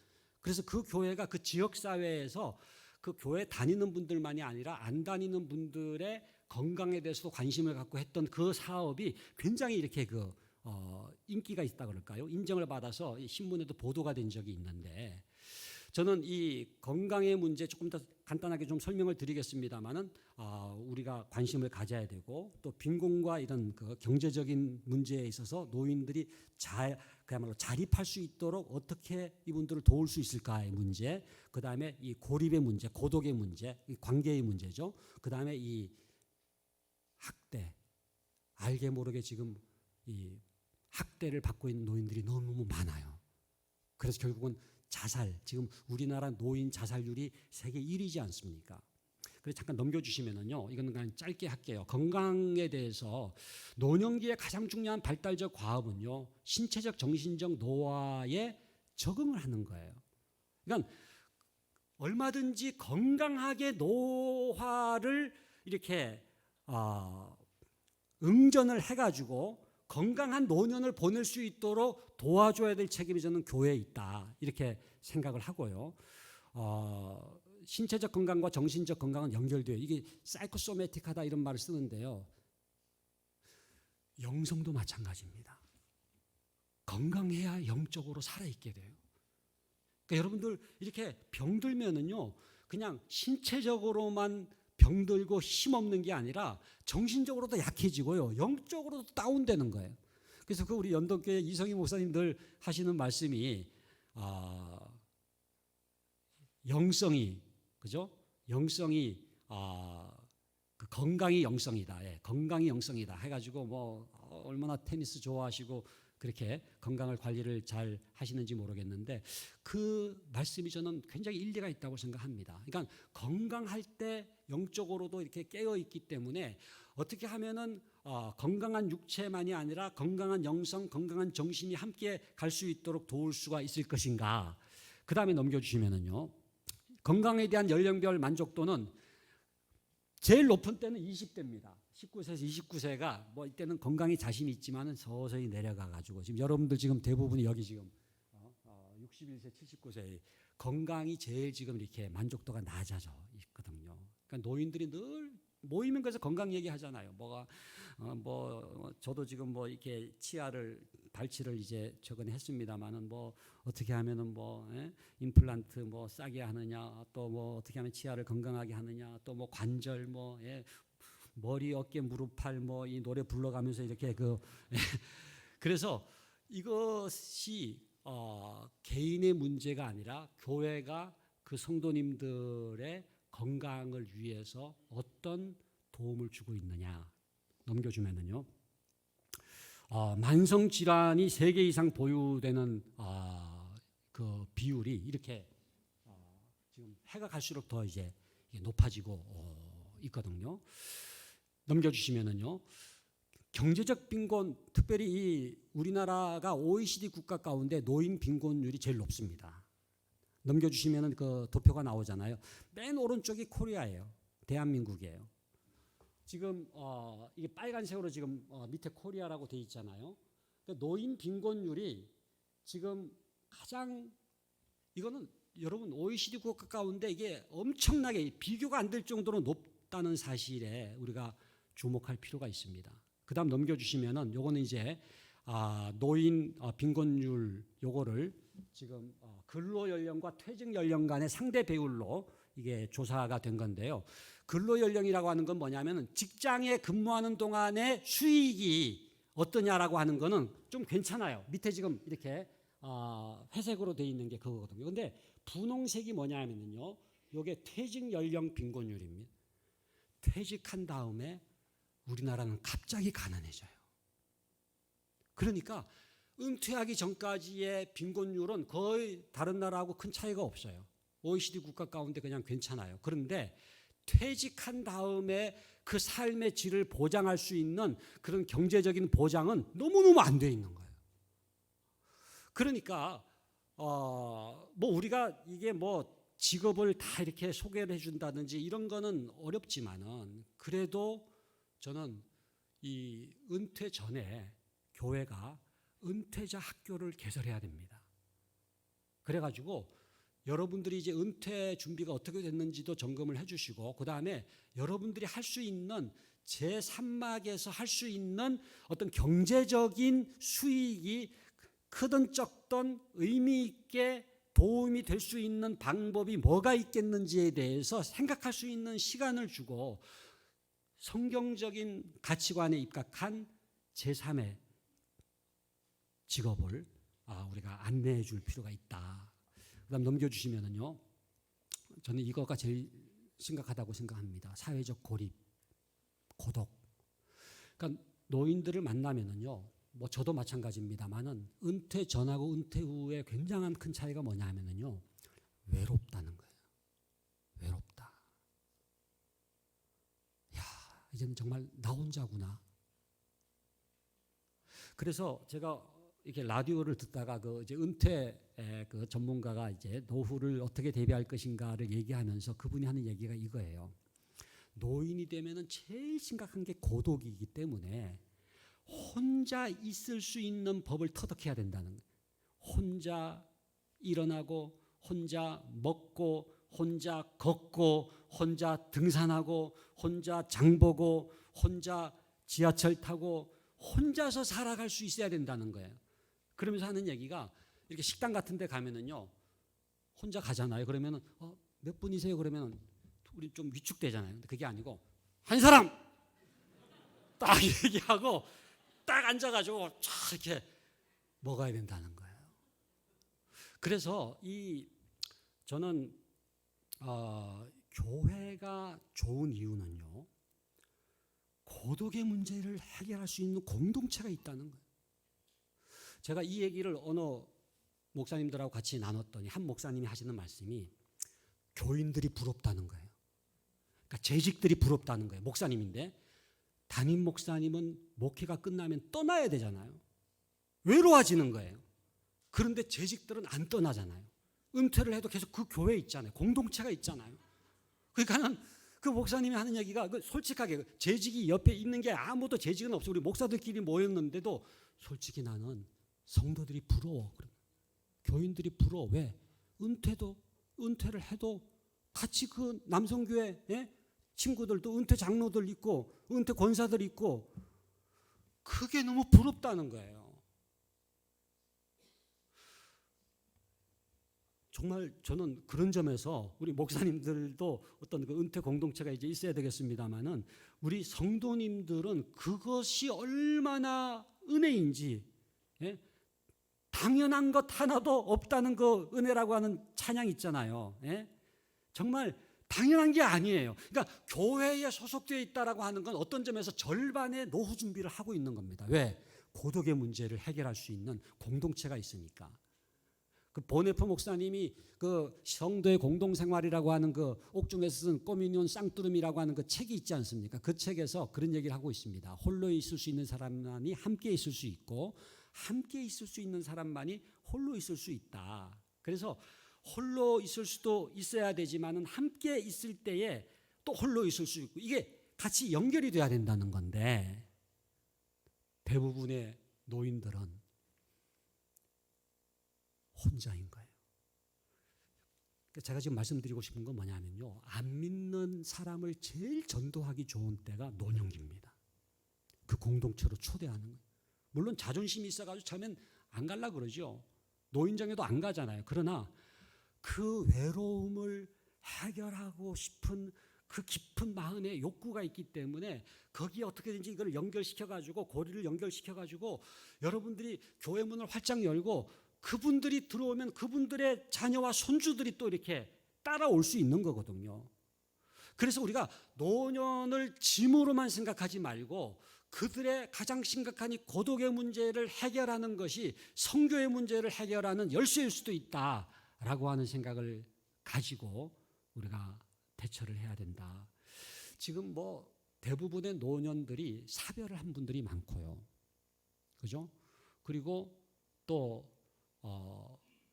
그래서 그 교회가 그 지역 사회에서 그 교회 다니는 분들만이 아니라 안 다니는 분들의 건강에 대해서도 관심을 갖고 했던 그 사업이 굉장히 이렇게 인기가 있다 그럴까요? 인정을 받아서 신문에도 보도가 된 적이 있는데 저는 이 건강의 문제 조금 더 간단하게 좀 설명을 드리겠습니다만은 우리가 관심을 가져야 되고 또 빈곤과 이런 그 경제적인 문제에 있어서 노인들이 그야말로 자립할 수 있도록 어떻게 이분들을 도울 수 있을까의 문제, 그 다음에 이 고립의 문제, 고독의 문제, 이 관계의 문제죠. 그 다음에 이 학대, 알게 모르게 지금 이 학대를 받고 있는 노인들이 너무 많아요. 그래서 결국은 자살, 지금 우리나라 노인 자살률이 세계 1위지 않습니까? 그래서 잠깐 넘겨주시면은요, 이거는 그냥 짧게 할게요. 건강에 대해서 노년기의 가장 중요한 발달적 과업은요, 신체적, 정신적 노화에 적응을 하는 거예요. 그러니까 얼마든지 건강하게 노화를 이렇게 응전을 해가지고 건강한 노년을 보낼 수 있도록 도와줘야 될 책임이 저는 교회에 있다, 이렇게 생각을 하고요. 신체적 건강과 정신적 건강은 연결돼요. 이게 사이코소매틱하다 이런 말을 쓰는데요. 영성도 마찬가지입니다. 건강해야 영적으로 살아있게 돼요. 그러니까 여러분들 이렇게 병들면은요, 그냥 신체적으로만 병들고 힘없는 게 아니라 정신적으로도 약해지고요, 영적으로도 다운되는 거예요. 그래서 그 우리 연덕교회 이성희 목사님들 하시는 말씀이 영성이, 그죠? 영성이 그 건강이 영성이다. 예, 건강이 영성이다. 해가지고 뭐 얼마나 테니스 좋아하시고 그렇게 건강을 관리를 잘 하시는지 모르겠는데 그 말씀이 저는 굉장히 일리가 있다고 생각합니다. 그러니까 건강할 때 영적으로도 이렇게 깨어 있기 때문에 어떻게 하면은 건강한 육체만이 아니라 건강한 영성, 건강한 정신이 함께 갈 수 있도록 도울 수가 있을 것인가. 그 다음에 넘겨주시면은요, 건강에 대한 연령별 만족도는 제일 높은 때는 20대입니다. 19세에서 29세가 뭐 이때는 건강에 자신이 있지만은 서서히 내려가 가지고 지금 여러분들 지금 대부분이 여기 지금 61세, 79세 건강이 제일 지금 이렇게 만족도가 낮아져 있거든요. 그러니까 노인들이 늘 모이면 그래서 건강 얘기하잖아요. 뭐 저도 지금 뭐 이렇게 발치를 이제 최근에 했습니다만은 뭐 어떻게 하면은 뭐 임플란트 뭐 싸게 하느냐, 또 뭐 어떻게 하면 치아를 건강하게 하느냐, 또 뭐 관절 뭐 머리, 어깨, 무릎, 팔 뭐 이 노래 불러가면서 이렇게 그래서 이것이 개인의 문제가 아니라 교회가 그 성도님들의 건강을 위해서 어떤 도움을 주고 있느냐. 넘겨주면은요, 만성 질환이 3개 이상 보유되는 그 비율이 이렇게 지금 해가 갈수록 더 이제 높아지고 있거든요. 넘겨주시면은요, 경제적 빈곤, 특별히 이 우리나라가 OECD 국가 가운데 노인 빈곤율이 제일 높습니다. 넘겨주시면은 그 도표가 나오잖아요. 맨 오른쪽이 코리아예요. 대한민국이에요. 지금 이게 빨간색으로 지금 밑에 코리아라고 돼 있잖아요. 노인 빈곤율이 지금 가장, 이거는 여러분 OECD 국가 가운데 이게 엄청나게 비교가 안 될 정도로 높다는 사실에 우리가 주목할 필요가 있습니다. 그다음 넘겨주시면은 요거는 이제 노인 빈곤율 요거를 지금 근로 연령과 퇴직 연령 간의 상대 비율로 이게 조사가 된 건데요. 근로 연령이라고 하는 건 뭐냐면은 직장에 근무하는 동안의 수익이 어떠냐라고 하는 거는 좀 괜찮아요. 밑에 지금 이렇게 회색으로 돼 있는 게 그거거든요. 근데 분홍색이 뭐냐면요, 요게 퇴직 연령 빈곤율입니다. 퇴직한 다음에 우리나라는 갑자기 가난해져요. 그러니까 은퇴하기 전까지의 빈곤율은 거의 다른 나라하고 큰 차이가 없어요. OECD 국가 가운데 그냥 괜찮아요. 그런데 퇴직한 다음에 그 삶의 질을 보장할 수 있는 그런 경제적인 보장은 너무너무 안 돼 있는 거예요. 그러니까 뭐 우리가 이게 뭐 직업을 다 이렇게 소개를 해준다든지 이런 거는 어렵지만은 그래도 저는 이 은퇴 전에 교회가 은퇴자 학교를 개설해야 됩니다. 그래가지고 여러분들이 이제 은퇴 준비가 어떻게 됐는지도 점검을 해주시고, 그 다음에 여러분들이 할 수 있는 제3막에서 할 수 있는 어떤 경제적인 수익이 크든 적든 의미 있게 도움이 될 수 있는 방법이 뭐가 있겠는지에 대해서 생각할 수 있는 시간을 주고 성경적인 가치관에 입각한 제3의 직업을 우리가 안내해 줄 필요가 있다. 그다음 넘겨주시면은요, 저는 이거가 제일 심각하다고 생각합니다. 사회적 고립, 고독. 그러니까 노인들을 만나면은요, 뭐 저도 마찬가지입니다만은 은퇴 전하고 은퇴 후에 굉장한 큰 차이가 뭐냐면은요, 외롭다는 거예요. 외롭다. 이제는 정말 나 혼자구나. 그래서 제가 이렇게 라디오를 듣다가 그 이제 은퇴 그 전문가가 이제 노후를 어떻게 대비할 것인가를 얘기하면서 그분이 하는 얘기가 이거예요. 노인이 되면은 제일 심각한 게 고독이기 때문에 혼자 있을 수 있는 법을 터득해야 된다는 거예요. 혼자 일어나고 혼자 먹고 혼자 걷고 혼자 등산하고 혼자 장보고 혼자 지하철 타고 혼자서 살아갈 수 있어야 된다는 거예요. 그러면서 하는 얘기가 이렇게 식당 같은 데 가면은요. 혼자 가잖아요. 그러면은 몇 분이세요? 그러면은 우리 좀 위축되잖아요. 근데 그게 아니고 한 사람 딱 얘기하고 딱 앉아가지고 쫙 이렇게 먹어야 된다는 거예요. 그래서 저는 교회가 좋은 이유는요. 고독의 문제를 해결할 수 있는 공동체가 있다는 거예요. 제가 이 얘기를 어느 목사님들하고 같이 나눴더니 한 목사님이 하시는 말씀이 교인들이 부럽다는 거예요. 그러니까 재직들이 부럽다는 거예요. 목사님인데 담임 목사님은 목회가 끝나면 떠나야 되잖아요. 외로워지는 거예요. 그런데 재직들은 안 떠나잖아요. 은퇴를 해도 계속 그 교회에 있잖아요. 공동체가 있잖아요. 그러니까는 그 목사님이 하는 얘기가 솔직하게 재직이 옆에 있는 게 아무도 재직은 없어. 우리 목사들끼리 모였는데도 솔직히 나는 성도들이 부러워. 교인들이 부러워. 왜? 은퇴를 해도 같이 그 남성교회 친구들도 은퇴 장로들 있고 은퇴 권사들 있고 그게 너무 부럽다는 거예요. 정말 저는 그런 점에서 우리 목사님들도 어떤 그 은퇴 공동체가 이제 있어야 되겠습니다만은 우리 성도님들은 그것이 얼마나 은혜인지 당연한 것 하나도 없다는 그 은혜라고 하는 찬양 있잖아요. 정말 당연한 게 아니에요. 그러니까 교회에 소속되어 있다라고 하는 건 어떤 점에서 절반의 노후 준비를 하고 있는 겁니다. 왜? 고독의 문제를 해결할 수 있는 공동체가 있으니까. 그 보네프 목사님이 그 성도의 공동생활이라고 하는 그 옥중에서 쓴 꼬미니온 쌍뚜름이라고 하는 그 책이 있지 않습니까? 그 책에서 그런 얘기를 하고 있습니다. 홀로 있을 수 있는 사람만이 함께 있을 수 있고 함께 있을 수 있는 사람만이 홀로 있을 수 있다. 그래서 홀로 있을 수도 있어야 되지만은 함께 있을 때에 또 홀로 있을 수 있고 이게 같이 연결이 돼야 된다는 건데 대부분의 노인들은 혼자인 거예요. 제가 지금 말씀드리고 싶은 건 뭐냐면요. 안 믿는 사람을 제일 전도하기 좋은 때가 노년기입니다. 그 공동체로 초대하는 거예요. 물론 자존심이 있어가지고 처음엔 안 갈라 그러죠. 노인정에도 안 가잖아요. 그러나 그 외로움을 해결하고 싶은 그 깊은 마음의 욕구가 있기 때문에 거기에 어떻게든지 이걸 연결시켜가지고 고리를 연결시켜가지고 여러분들이 교회 문을 활짝 열고 그분들이 들어오면 그분들의 자녀와 손주들이 또 이렇게 따라올 수 있는 거거든요. 그래서 우리가 노년을 짐으로만 생각하지 말고 그들의 가장 심각한 이 고독의 문제를 해결하는 것이 성교의 문제를 해결하는 열쇠일 수도 있다라고 하는 생각을 가지고 우리가 대처를 해야 된다. 지금 뭐 대부분의 노년들이 사별을 한 분들이 많고요. 그죠? 그리고 또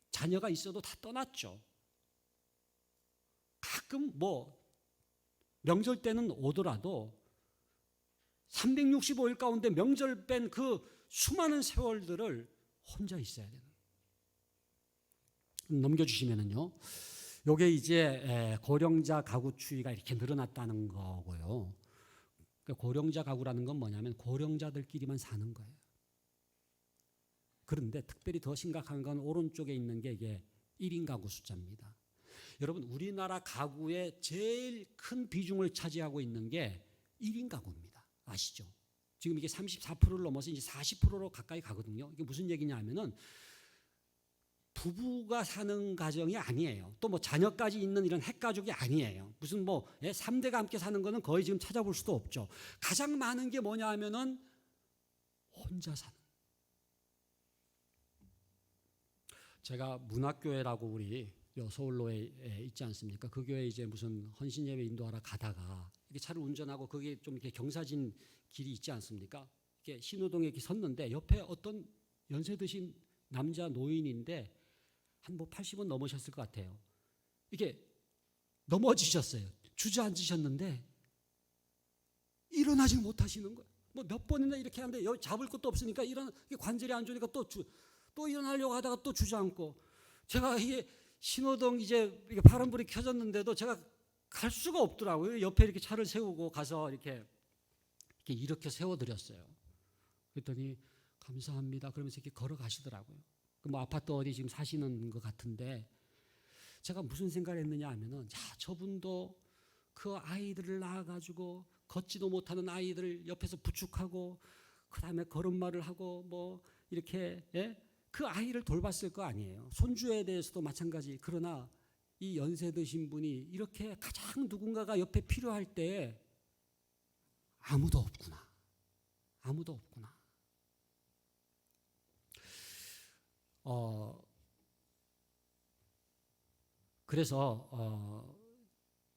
자녀가 있어도 다 떠났죠. 가끔 뭐 명절 때는 오더라도 365일 가운데 명절 뺀 그 수많은 세월들을 혼자 있어야 되는. 넘겨주시면은요. 요게 이제 고령자 가구 추이가 이렇게 늘어났다는 거고요. 고령자 가구라는 건 뭐냐면 고령자들끼리만 사는 거예요. 그런데 특별히 더 심각한 건 오른쪽에 있는 게 이게 1인 가구 숫자입니다. 여러분 우리나라 가구의 제일 큰 비중을 차지하고 있는 게 1인 가구입니다. 아시죠? 지금 이게 34%를 넘어서 이제 40%로 가까이 가거든요. 이게 무슨 얘기냐 하면은 부부가 사는 가정이 아니에요. 또 뭐 자녀까지 있는 이런 핵가족이 아니에요. 무슨 뭐 3대가 함께 사는 거는 거의 지금 찾아볼 수도 없죠. 가장 많은 게 뭐냐 하면은 혼자 사는. 제가 문학교회라고 우리 서울로에 있지 않습니까? 그 교회 이제 무슨 헌신 예배 인도하러 가다가 이렇게 차를 운전하고 거기에 좀 이렇게 경사진 길이 있지 않습니까? 이렇게 신호등에 이렇게 섰는데 옆에 어떤 연세 드신 남자 노인인데 한 뭐 80은 넘으셨을 것 같아요. 이게 넘어지셨어요. 주저앉으셨는데 일어나지 못하시는 거예요. 뭐 몇 번이나 이렇게 하는데 여기 잡을 것도 없으니까 관절이 안 좋으니까 또 일어나려고 하다가 또 주저앉고, 제가 이게 신호등 이제 파란불이 켜졌는데도 제가 갈 수가 없더라고요. 옆에 이렇게 차를 세우고 가서 이렇게 세워드렸어요. 그랬더니 감사합니다 그러면서 이렇게 걸어가시더라고요. 뭐 아파트 어디 지금 사시는 것 같은데, 제가 무슨 생각을 했느냐 하면은, 저분도 그 아이들을 낳아가지고 걷지도 못하는 아이들을 옆에서 부축하고 그 다음에 걸음마를 하고 뭐 이렇게 그 아이를 돌봤을 거 아니에요. 손주에 대해서도 마찬가지. 그러나 이 연세 드신 분이 이렇게 가장 누군가가 옆에 필요할 때 아무도 없구나. 아무도 없구나. 그래서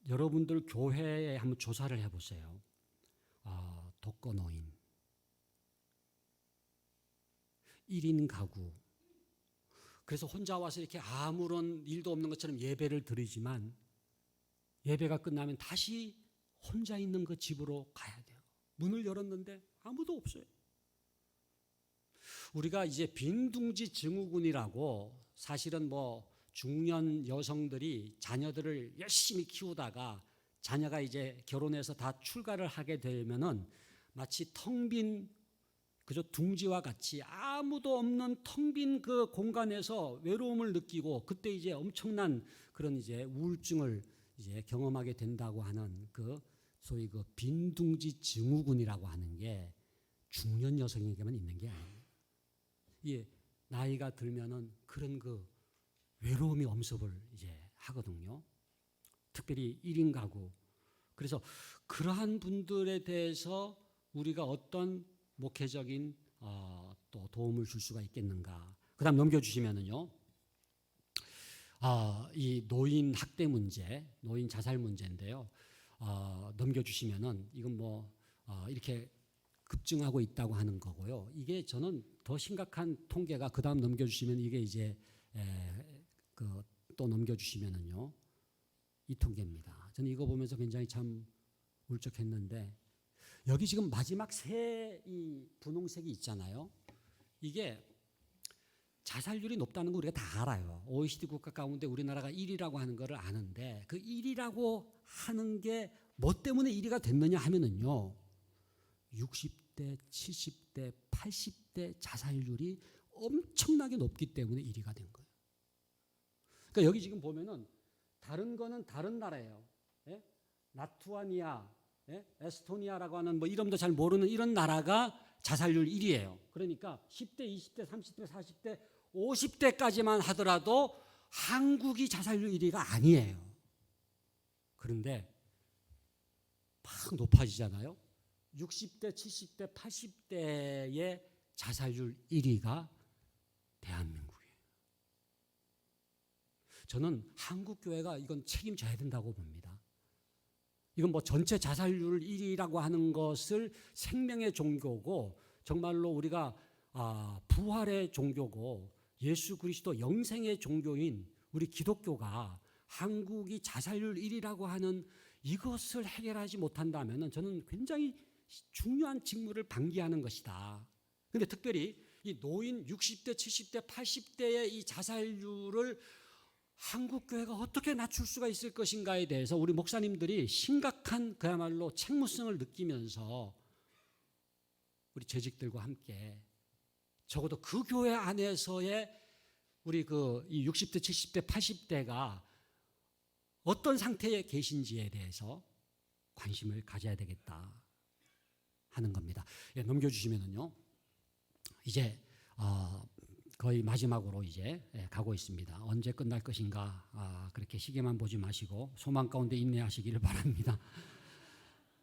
여러분들 교회에 한번 조사를 해보세요. 독거노인, 1인 가구. 그래서 혼자 와서 이렇게 아무런 일도 없는 것처럼 예배를 드리지만 예배가 끝나면 다시 혼자 있는 그 집으로 가야 돼요. 문을 열었는데 아무도 없어요. 우리가 이제 빈둥지 증후군이라고, 사실은 뭐 중년 여성들이 자녀들을 열심히 키우다가 자녀가 이제 결혼해서 다 출가를 하게 되면은 마치 텅 빈 그저 둥지와 같이 아무도 없는 텅 빈 그 공간에서 외로움을 느끼고, 그때 이제 엄청난 그런 이제 우울증을 이제 경험하게 된다고 하는 그 소위 그 빈둥지 증후군이라고 하는 게 중년 여성에게만 있는 게 아니에요. 예, 나이가 들면은 그런 그 외로움이 엄습을 이제 하거든요. 특별히 1인 가구. 그래서 그러한 분들에 대해서 우리가 어떤 목회적인 또 도움을 줄 수가 있겠는가. 그다음 넘겨주시면은요. 이 노인 학대 문제, 노인 자살 문제인데요. 넘겨주시면은 이건 뭐 이렇게 급증하고 있다고 하는 거고요. 이게 저는 더 심각한 통계가, 그다음 넘겨주시면 이게 이제 또 넘겨주시면은요, 이 통계입니다. 저는 이거 보면서 굉장히 참 울적했는데, 여기 지금 마지막 이 분홍색이 있잖아요. 이게 자살률이 높다는 거 우리가 다 알아요. OECD 국가 가운데 우리나라가 1위라고 하는 거를 아는데, 그 1위라고 하는 게 뭐 때문에 1위가 됐느냐 하면은요, 60대, 70대, 80대 자살률이 엄청나게 높기 때문에 1위가 된 거예요. 그러니까 여기 지금 보면은 다른 거는 다른 나라예요. 라투아니아, 에스토니아라고 하는 뭐 이름도 잘 모르는 이런 나라가 자살률 1위예요. 그러니까 10대, 20대, 30대, 40대, 50대까지만 하더라도 한국이 자살률 1위가 아니에요. 그런데 막 높아지잖아요. 60대, 70대, 80대의 자살률 1위가 대한민국이에요. 저는 한국 교회가 이건 책임져야 된다고 봅니다. 이건 뭐 전체 자살률 1위라고 하는 것을 생명의 종교고, 정말로 우리가 부활의 종교고 예수 그리스도 영생의 종교인 우리 기독교가 한국이 자살률 1위라고 하는 이것을 해결하지 못한다면 저는 굉장히 중요한 직무를 방기하는 것이다. 그런데 특별히 이 노인 60대, 70대, 80대의 이 자살률을 한국 교회가 어떻게 낮출 수가 있을 것인가에 대해서 우리 목사님들이 심각한 그야말로 책무성을 느끼면서 우리 재직들과 함께 적어도 그 교회 안에서의 우리 이 60대, 70대, 80대가 어떤 상태에 계신지에 대해서 관심을 가져야 되겠다 하는 겁니다. 넘겨주시면은요, 이제 거의 마지막으로 이제 가고 있습니다. 언제 끝날 것인가, 그렇게 시계만 보지 마시고 소망 가운데 인내하시기를 바랍니다.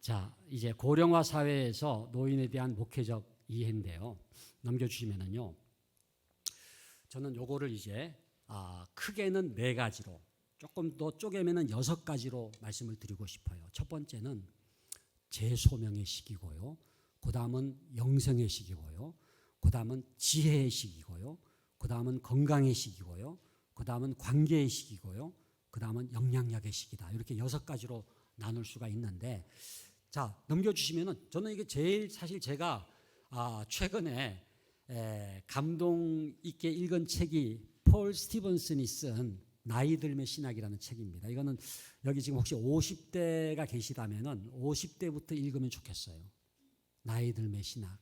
자, 이제 고령화 사회에서 노인에 대한 목회적 이해인데요. 넘겨주시면은요, 저는 요거를 이제 크게는 4가지로, 조금 더 쪼개면은 6가지로 말씀을 드리고 싶어요. 첫 번째는 재소명의 시기고요. 그 다음은 영성의 시기고요. 그 다음은 지혜의 시기고요. 그 다음은 건강의 시기고요. 그 다음은 관계의 시기고요. 그 다음은 영향력의 시기다. 이렇게 6가지로 나눌 수가 있는데, 자, 넘겨주시면은, 저는 이게 제일 사실 제가 최근에 감동 있게 읽은 책이 폴 스티븐슨이 쓴 나이 들매 신학이라는 책입니다. 이거는 여기 지금 혹시 50대가 계시다면은 50대부터 읽으면 좋겠어요. 나이 들매 신학.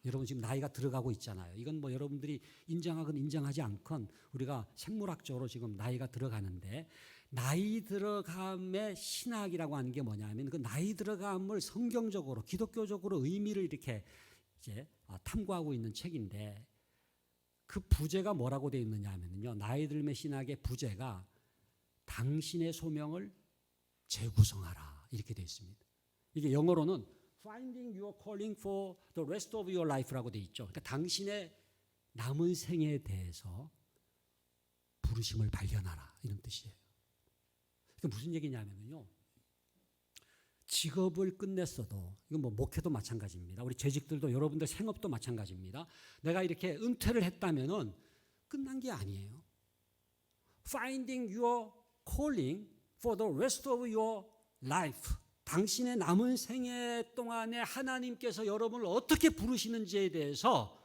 여러분 지금 나이가 들어가고 있잖아요. 이건 뭐 여러분들이 인정하건 인정하지 않건 우리가 생물학적으로 지금 나이가 들어가는데, 나이 들어감의 신학이라고 하는 게 뭐냐면 그 나이 들어감을 성경적으로 기독교적으로 의미를 이렇게 이제 탐구하고 있는 책인데, 그 부제가 뭐라고 되어 있느냐 하면요, 나이 들매 신학의 부제가 당신의 소명을 재구성하라 이렇게 되어 있습니다. 이게 영어로는 Finding your calling for the rest of your life라고 되어 있죠. 그러니까 당신의 남은 생에 대해서 부르심을 발견하라 이런 뜻이에요. 그러니까 무슨 얘기냐면요, 직업을 끝냈어도, 이건 뭐 목회도 마찬가지입니다. 우리 재직들도, 여러분들 생업도 마찬가지입니다. 내가 이렇게 은퇴를 했다면은 끝난 게 아니에요. Finding your calling for the rest of your life. 당신의 남은 생애 동안에 하나님께서 여러분을 어떻게 부르시는지에 대해서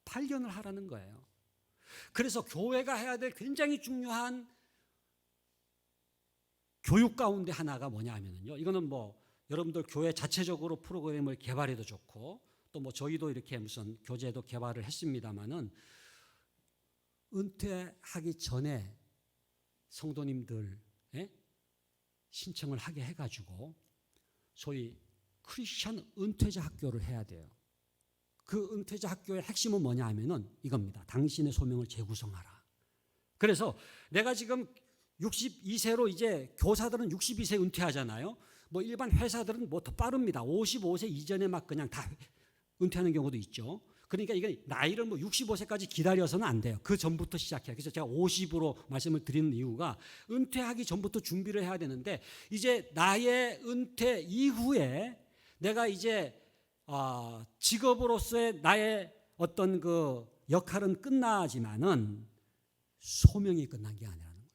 발견을 하라는 거예요. 그래서 교회가 해야 될 굉장히 중요한 교육 가운데 하나가 뭐냐 하면요, 이거는 뭐 여러분들 교회 자체적으로 프로그램을 개발해도 좋고, 또 뭐 저희도 이렇게 무슨 교재도 개발을 했습니다마는, 은퇴하기 전에 성도님들 신청을 하게 해가지고 소위 크리스천 은퇴자 학교를 해야 돼요. 그 은퇴자 학교의 핵심은 뭐냐 하면은 이겁니다. 당신의 소명을 재구성하라. 그래서 내가 지금 62세로, 이제 교사들은 62세 은퇴하잖아요. 뭐 일반 회사들은 뭐 더 빠릅니다. 55세 이전에 막 그냥 다 은퇴하는 경우도 있죠. 그러니까 이게 나이를 뭐 65세까지 기다려서는 안 돼요. 그 전부터 시작해요. 그래서 제가 50으로 말씀을 드리는 이유가, 은퇴하기 전부터 준비를 해야 되는데, 이제 나의 은퇴 이후에 내가 이제 직업으로서의 나의 어떤 그 역할은 끝나지만은 소명이 끝난 게 아니라는 거예요.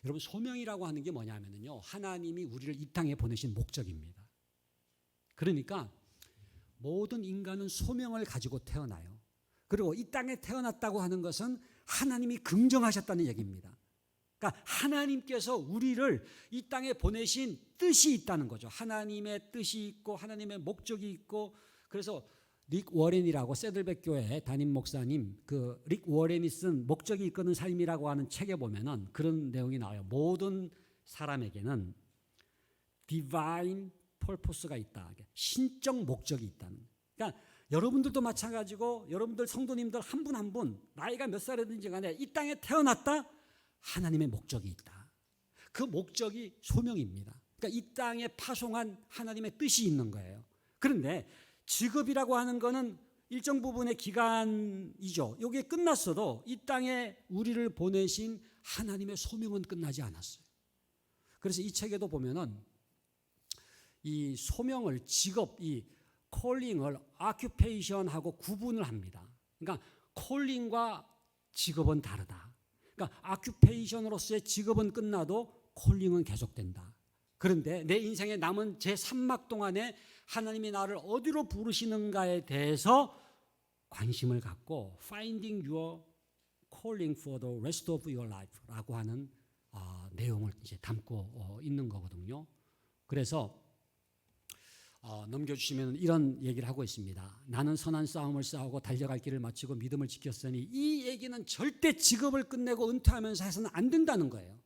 여러분, 소명이라고 하는 게 뭐냐면요, 하나님이 우리를 이 땅에 보내신 목적입니다. 그러니까 모든 인간은 소명을 가지고 태어나요. 그리고 이 땅에 태어났다고 하는 것은 하나님이 긍정하셨다는 얘기입니다. 그러니까 하나님께서 우리를 이 땅에 보내신 뜻이 있다는 거죠. 하나님의 뜻이 있고 하나님의 목적이 있고. 그래서 릭 워렌이라고 세들백 교회 담임 목사님, 그 릭 워렌이 쓴 목적이 이끄는 삶이라고 하는 책에 보면은 그런 내용이 나와요. 모든 사람에게는 divine purpose가 있다. 신적 목적이 있다는. 그러니까 여러분들도 마찬가지고, 여러분들 성도님들 한 분 한 분 나이가 몇 살이든지 간에 이 땅에 태어났다, 하나님의 목적이 있다. 그 목적이 소명입니다. 그러니까 이 땅에 파송한 하나님의 뜻이 있는 거예요. 그런데 직업이라고 하는 거는 일정 부분의 기간이죠. 이게 끝났어도 이 땅에 우리를 보내신 하나님의 소명은 끝나지 않았어요. 그래서 이 책에도 보면은 이 소명을, 직업, 이 콜링을 occupation하고 구분을 합니다. 그러니까 콜링과 직업은 다르다. 그러니까 occupation으로서의 직업은 끝나도 콜링은 계속된다. 그런데 내 인생의 남은 제3막 동안에 하나님이 나를 어디로 부르시는가에 대해서 관심을 갖고 Finding your calling for the rest of your life라고 하는 내용을 이제 담고 있는 거거든요. 그래서 넘겨주시면 이런 얘기를 하고 있습니다. 나는 선한 싸움을 싸우고 달려갈 길을 마치고 믿음을 지켰으니, 이 얘기는 절대 직업을 끝내고 은퇴하면서 해서는 안 된다는 거예요.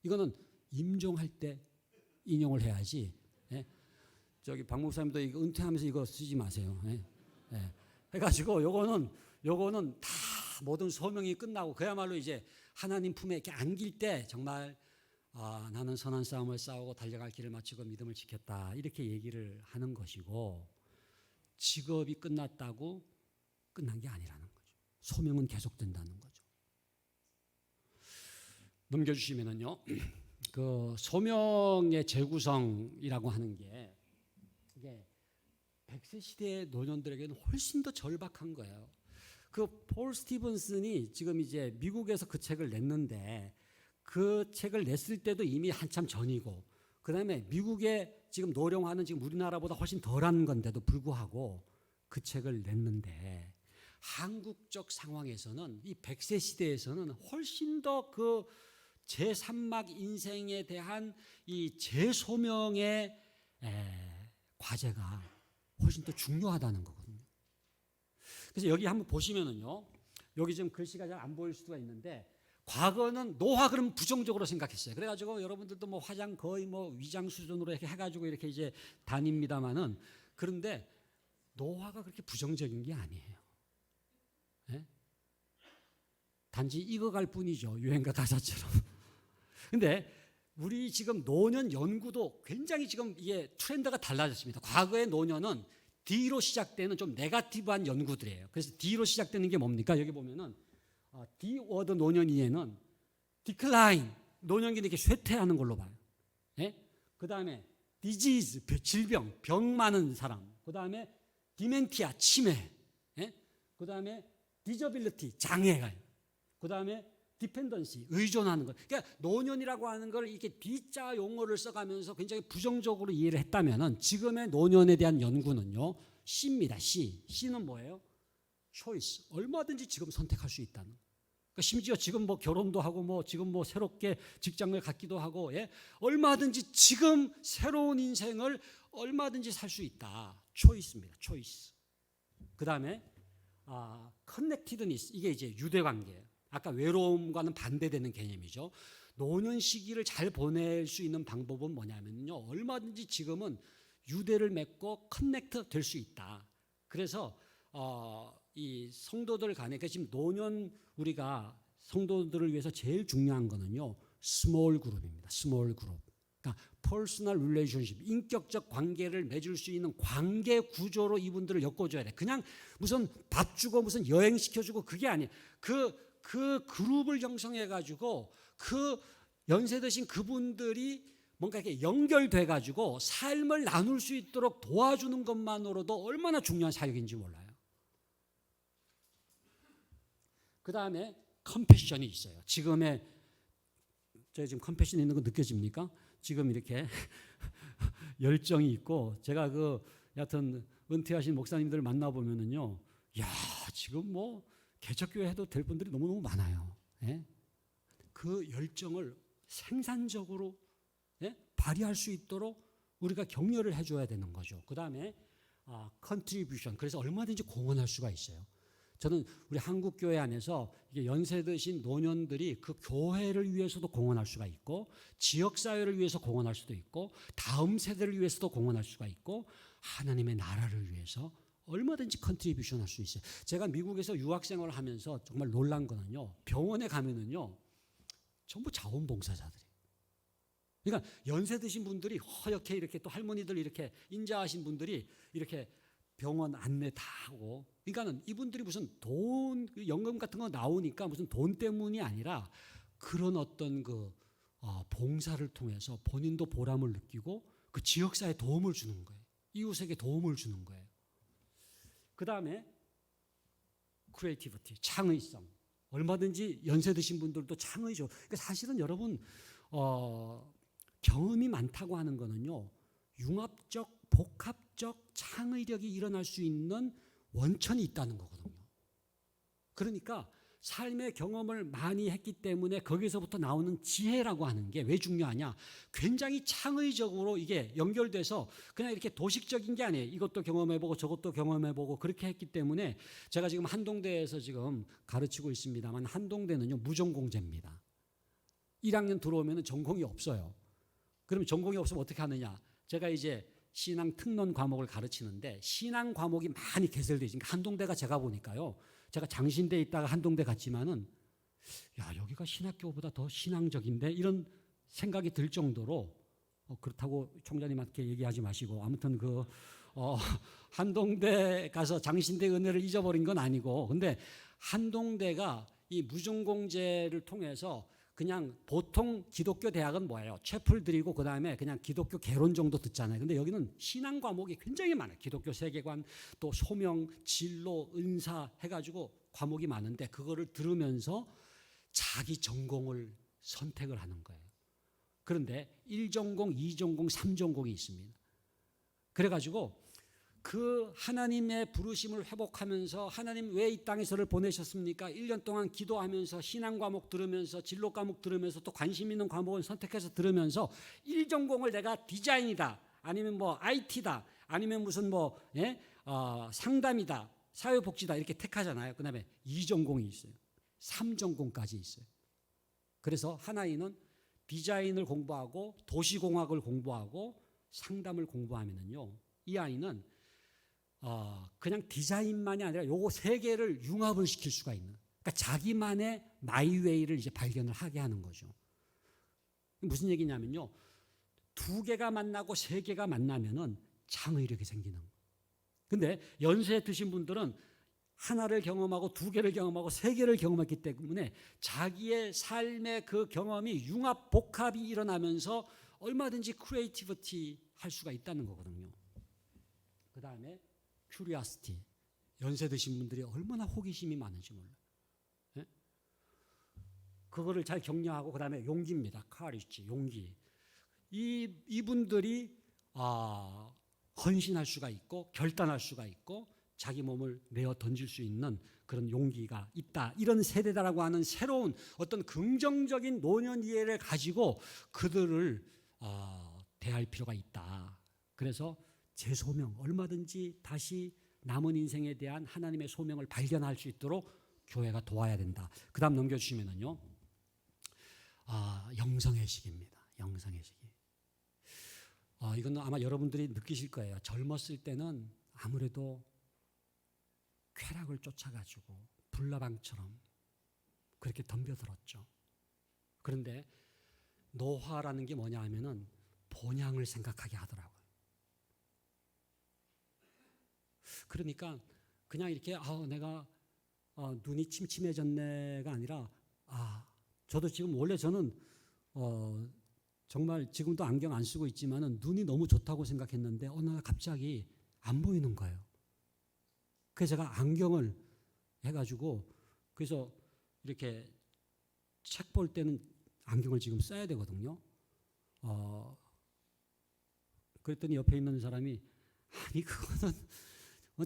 이거는 임종할 때 인용을 해야지. 예? 저기 박 목사님도 이거 은퇴하면서 이거 쓰지 마세요. 예? 예. 해가지고 요거는 다 모든 소명이 끝나고 그야말로 이제 하나님 품에 이렇게 안길 때 정말 나는 선한 싸움을 싸우고 달려갈 길을 마치고 믿음을 지켰다, 이렇게 얘기를 하는 것이고, 직업이 끝났다고 끝난 게 아니라는 거죠. 소명은 계속된다는 거죠. 넘겨주시면은요, 그 소명의 재구성이라고 하는 게 이게 100세 시대의 노년들에게는 훨씬 더 절박한 거예요. 그 폴 스티븐슨이 지금 이제 미국에서 그 책을 냈는데 그 책을 냈을 때도 이미 한참 전이고, 그 다음에 미국의 지금 노령화는 지금 우리나라보다 훨씬 덜한 건데도 불구하고 그 책을 냈는데, 한국적 상황에서는 이 100세 시대에서는 훨씬 더 그 제3막 인생에 대한 이 재소명의 과제가 훨씬 더 중요하다는 거거든요. 그래서 여기 한번 보시면은요, 여기 지금 글씨가 잘 안 보일 수가 있는데, 과거는 노화 그러면 부정적으로 생각했어요. 그래가지고 여러분들도 뭐 화장 거의 뭐 위장 수준으로 이렇게 해가지고 이렇게 이제 다닙니다만은, 그런데 노화가 그렇게 부정적인 게 아니에요. 네? 단지 익어갈 뿐이죠. 유행가 가사처럼. 근데 우리 지금 노년 연구도 굉장히 지금 이게 트렌드가 달라졌습니다. 과거의 노년은 D로 시작되는 좀 네거티브한 연구들이에요. 그래서 D로 시작되는 게 뭡니까? 여기 보면은 D 워드 노년 이에는 디클라인, 노년기 이렇게 쇠퇴하는 걸로 봐요. 예? 그 다음에 디지즈, 질병, 병 많은 사람. 그 다음에 디멘티아, 치매. 예? 그 다음에 디저빌리티, 장애가. 그 다음에 디펜던시, 의존하는 것. 그러니까 노년이라고 하는 걸 이렇게 D자 용어를 써가면서 굉장히 부정적으로 이해를 했다면은, 지금의 노년에 대한 연구는요, C입니다. C. C는 뭐예요? 초이스. 얼마든지 지금 선택할 수 있다는. 그러니까 심지어 지금 뭐 결혼도 하고 뭐 지금 뭐 새롭게 직장을 갖기도 하고, 예? 얼마든지 지금 새로운 인생을 얼마든지 살 수 있다. 초이스입니다. 초이스. 그 다음에 커넥티드니스. 이게 이제 유대 관계예요. 아까 외로움과는 반대되는 개념이죠. 노년 시기를 잘 보낼 수 있는 방법은 뭐냐면요, 얼마든지 지금은 유대를 맺고 커넥트 될 수 있다. 그래서 이 성도들 간에, 그러니까 지금 노년 우리가 성도들을 위해서 제일 중요한 거는요, 스몰 그룹입니다. 스몰 그룹. 그러니까 퍼스널 릴레이션십, 인격적 관계를 맺을 수 있는 관계 구조로 이분들을 엮어줘야 돼. 그냥 무슨 밥 주고 무슨 여행 시켜주고 그게 아니에요. 그 그룹을 형성해가지고 그 연세 드신 그분들이 뭔가 이렇게 연결돼가지고 삶을 나눌 수 있도록 도와주는 것만으로도 얼마나 중요한 사역인지 몰라요. 그 다음에 컴패션이 있어요. 지금의, 제가 지금 컴패션 있는 거 느껴집니까? 지금 이렇게 열정이 있고, 제가 여하튼 은퇴하신 목사님들을 만나보면은요, 야, 지금 뭐 개척교회 해도 될 분들이 너무너무 많아요. 예? 그 열정을 생산적으로, 예? 발휘할 수 있도록 우리가 격려를 해줘야 되는 거죠. 그 다음에 컨트리뷰션. 그래서 얼마든지 공헌할 수가 있어요. 저는 우리 한국교회 안에서 이게 연세 드신 노년들이 그 교회를 위해서도 공헌할 수가 있고, 지역사회를 위해서 공헌할 수도 있고, 다음 세대를 위해서도 공헌할 수가 있고, 하나님의 나라를 위해서 얼마든지 컨트리뷰션 할 수 있어요. 제가 미국에서 유학생활을 하면서 정말 놀란 거는요, 병원에 가면은요, 전부 자원봉사자들이에요. 그러니까 연세 드신 분들이 허옇게 이렇게, 또 할머니들 이렇게 인자하신 분들이 이렇게 병원 안내 다 하고, 그러니까는 이분들이 무슨 돈, 연금 같은 거 나오니까 무슨 돈 때문이 아니라 그런 어떤 봉사를 통해서 본인도 보람을 느끼고 그 지역사회에 도움을 주는 거예요. 이웃에게 도움을 주는 거예요. 그 다음에 크리에이티비티, 창의성. 얼마든지 연세 드신 분들도 창의죠. 그러니까 사실은 여러분 경험이 많다고 하는 거는요, 융합적, 복합적 창의력이 일어날 수 있는 원천이 있다는 거거든요. 그러니까 삶의 경험을 많이 했기 때문에 거기서부터 나오는 지혜라고 하는 게 왜 중요하냐? 굉장히 창의적으로 이게 연결돼서 그냥 이렇게 도식적인 게 아니에요. 이것도 경험해보고 저것도 경험해보고 그렇게 했기 때문에, 제가 지금 한동대에서 지금 가르치고 있습니다만, 한동대는요, 무전공제입니다. 1학년 들어오면 전공이 없어요. 그럼 전공이 없으면 어떻게 하느냐? 제가 이제 신앙 특론 과목을 가르치는데 신앙 과목이 많이 개설되어 있으니까, 한동대가 제가 보니까요, 제가 장신대에 있다가 한동대 갔지만은, 야, 여기가 신학교보다 더 신앙적인데, 이런 생각이 들 정도로, 그렇다고 총장님한테 얘기하지 마시고, 아무튼 한동대 가서 장신대 은혜를 잊어버린 건 아니고, 근데 한동대가 이 무전공제를 통해서 그냥 보통 기독교 대학은 뭐예요? 채플 드리고 그다음에 그냥 기독교 개론 정도 듣잖아요. 근데 여기는 신앙 과목이 굉장히 많아요. 기독교 세계관, 또 소명, 진로, 은사 해가지고 과목이 많은데 그거를 들으면서 자기 전공을 선택을 하는 거예요. 그런데 1전공, 2전공, 3전공이 있습니다. 그래가지고 그 하나님의 부르심을 회복하면서 하나님 왜 이 땅에 저를 보내셨습니까? 1년 동안 기도하면서 신앙 과목 들으면서 진로 과목 들으면서 또 관심 있는 과목을 선택해서 들으면서 1전공을 내가 디자인이다 아니면 뭐 IT다 아니면 무슨 뭐 상담이다 사회복지다 이렇게 택하잖아요. 그 다음에 2전공이 있어요. 3전공까지 있어요. 그래서 하나이는 디자인을 공부하고 도시공학을 공부하고 상담을 공부하면은요, 이 아이는 그냥 디자인만이 아니라 요거 세 개를 융합을 시킬 수가 있는, 그러니까 자기만의 마이웨이를 이제 발견을 하게 하는 거죠. 무슨 얘기냐면요, 두 개가 만나고 세 개가 만나면은 창의력이 생기는 거예요. 근데 연세 드신 분들은 하나를 경험하고 두 개를 경험하고 세 개를 경험했기 때문에 자기의 삶의 그 경험이 융합 복합이 일어나면서 얼마든지 크리에이티비티 할 수가 있다는 거거든요. 그 다음에 큐리오시티. 연세 드신 분들이 얼마나 호기심이 많은지 몰라요. 네? 그거를 잘 격려하고 그 다음에 용기입니다. 카리지, 용기. 이분들이 헌신할 수가 있고 결단할 수가 있고 자기 몸을 내어 던질 수 있는 그런 용기가 있다. 이런 세대다라고 하는 새로운 어떤 긍정적인 노년 이해를 가지고 그들을 대할 필요가 있다. 그래서 제 소명, 얼마든지 다시 남은 인생에 대한 하나님의 소명을 발견할 수 있도록 교회가 도와야 된다. 그 다음 넘겨주시면은요, 영성의 시기입니다. 영성의 시기. 이건 아마 여러분들이 느끼실 거예요. 젊었을 때는 아무래도 쾌락을 쫓아가지고 불나방처럼 그렇게 덤벼들었죠. 그런데 노화라는 게 뭐냐 하면은 본향을 생각하게 하더라고요. 그러니까 그냥 이렇게 내가 눈이 침침해졌네가 아니라 저도 지금 원래 저는 정말 지금도 안경 안 쓰고 있지만은 눈이 너무 좋다고 생각했는데 어느 날 갑자기 안 보이는 거예요. 그래서 제가 안경을 해가지고 그래서 이렇게 책 볼 때는 안경을 지금 써야 되거든요. 그랬더니 옆에 있는 사람이 아니 그거는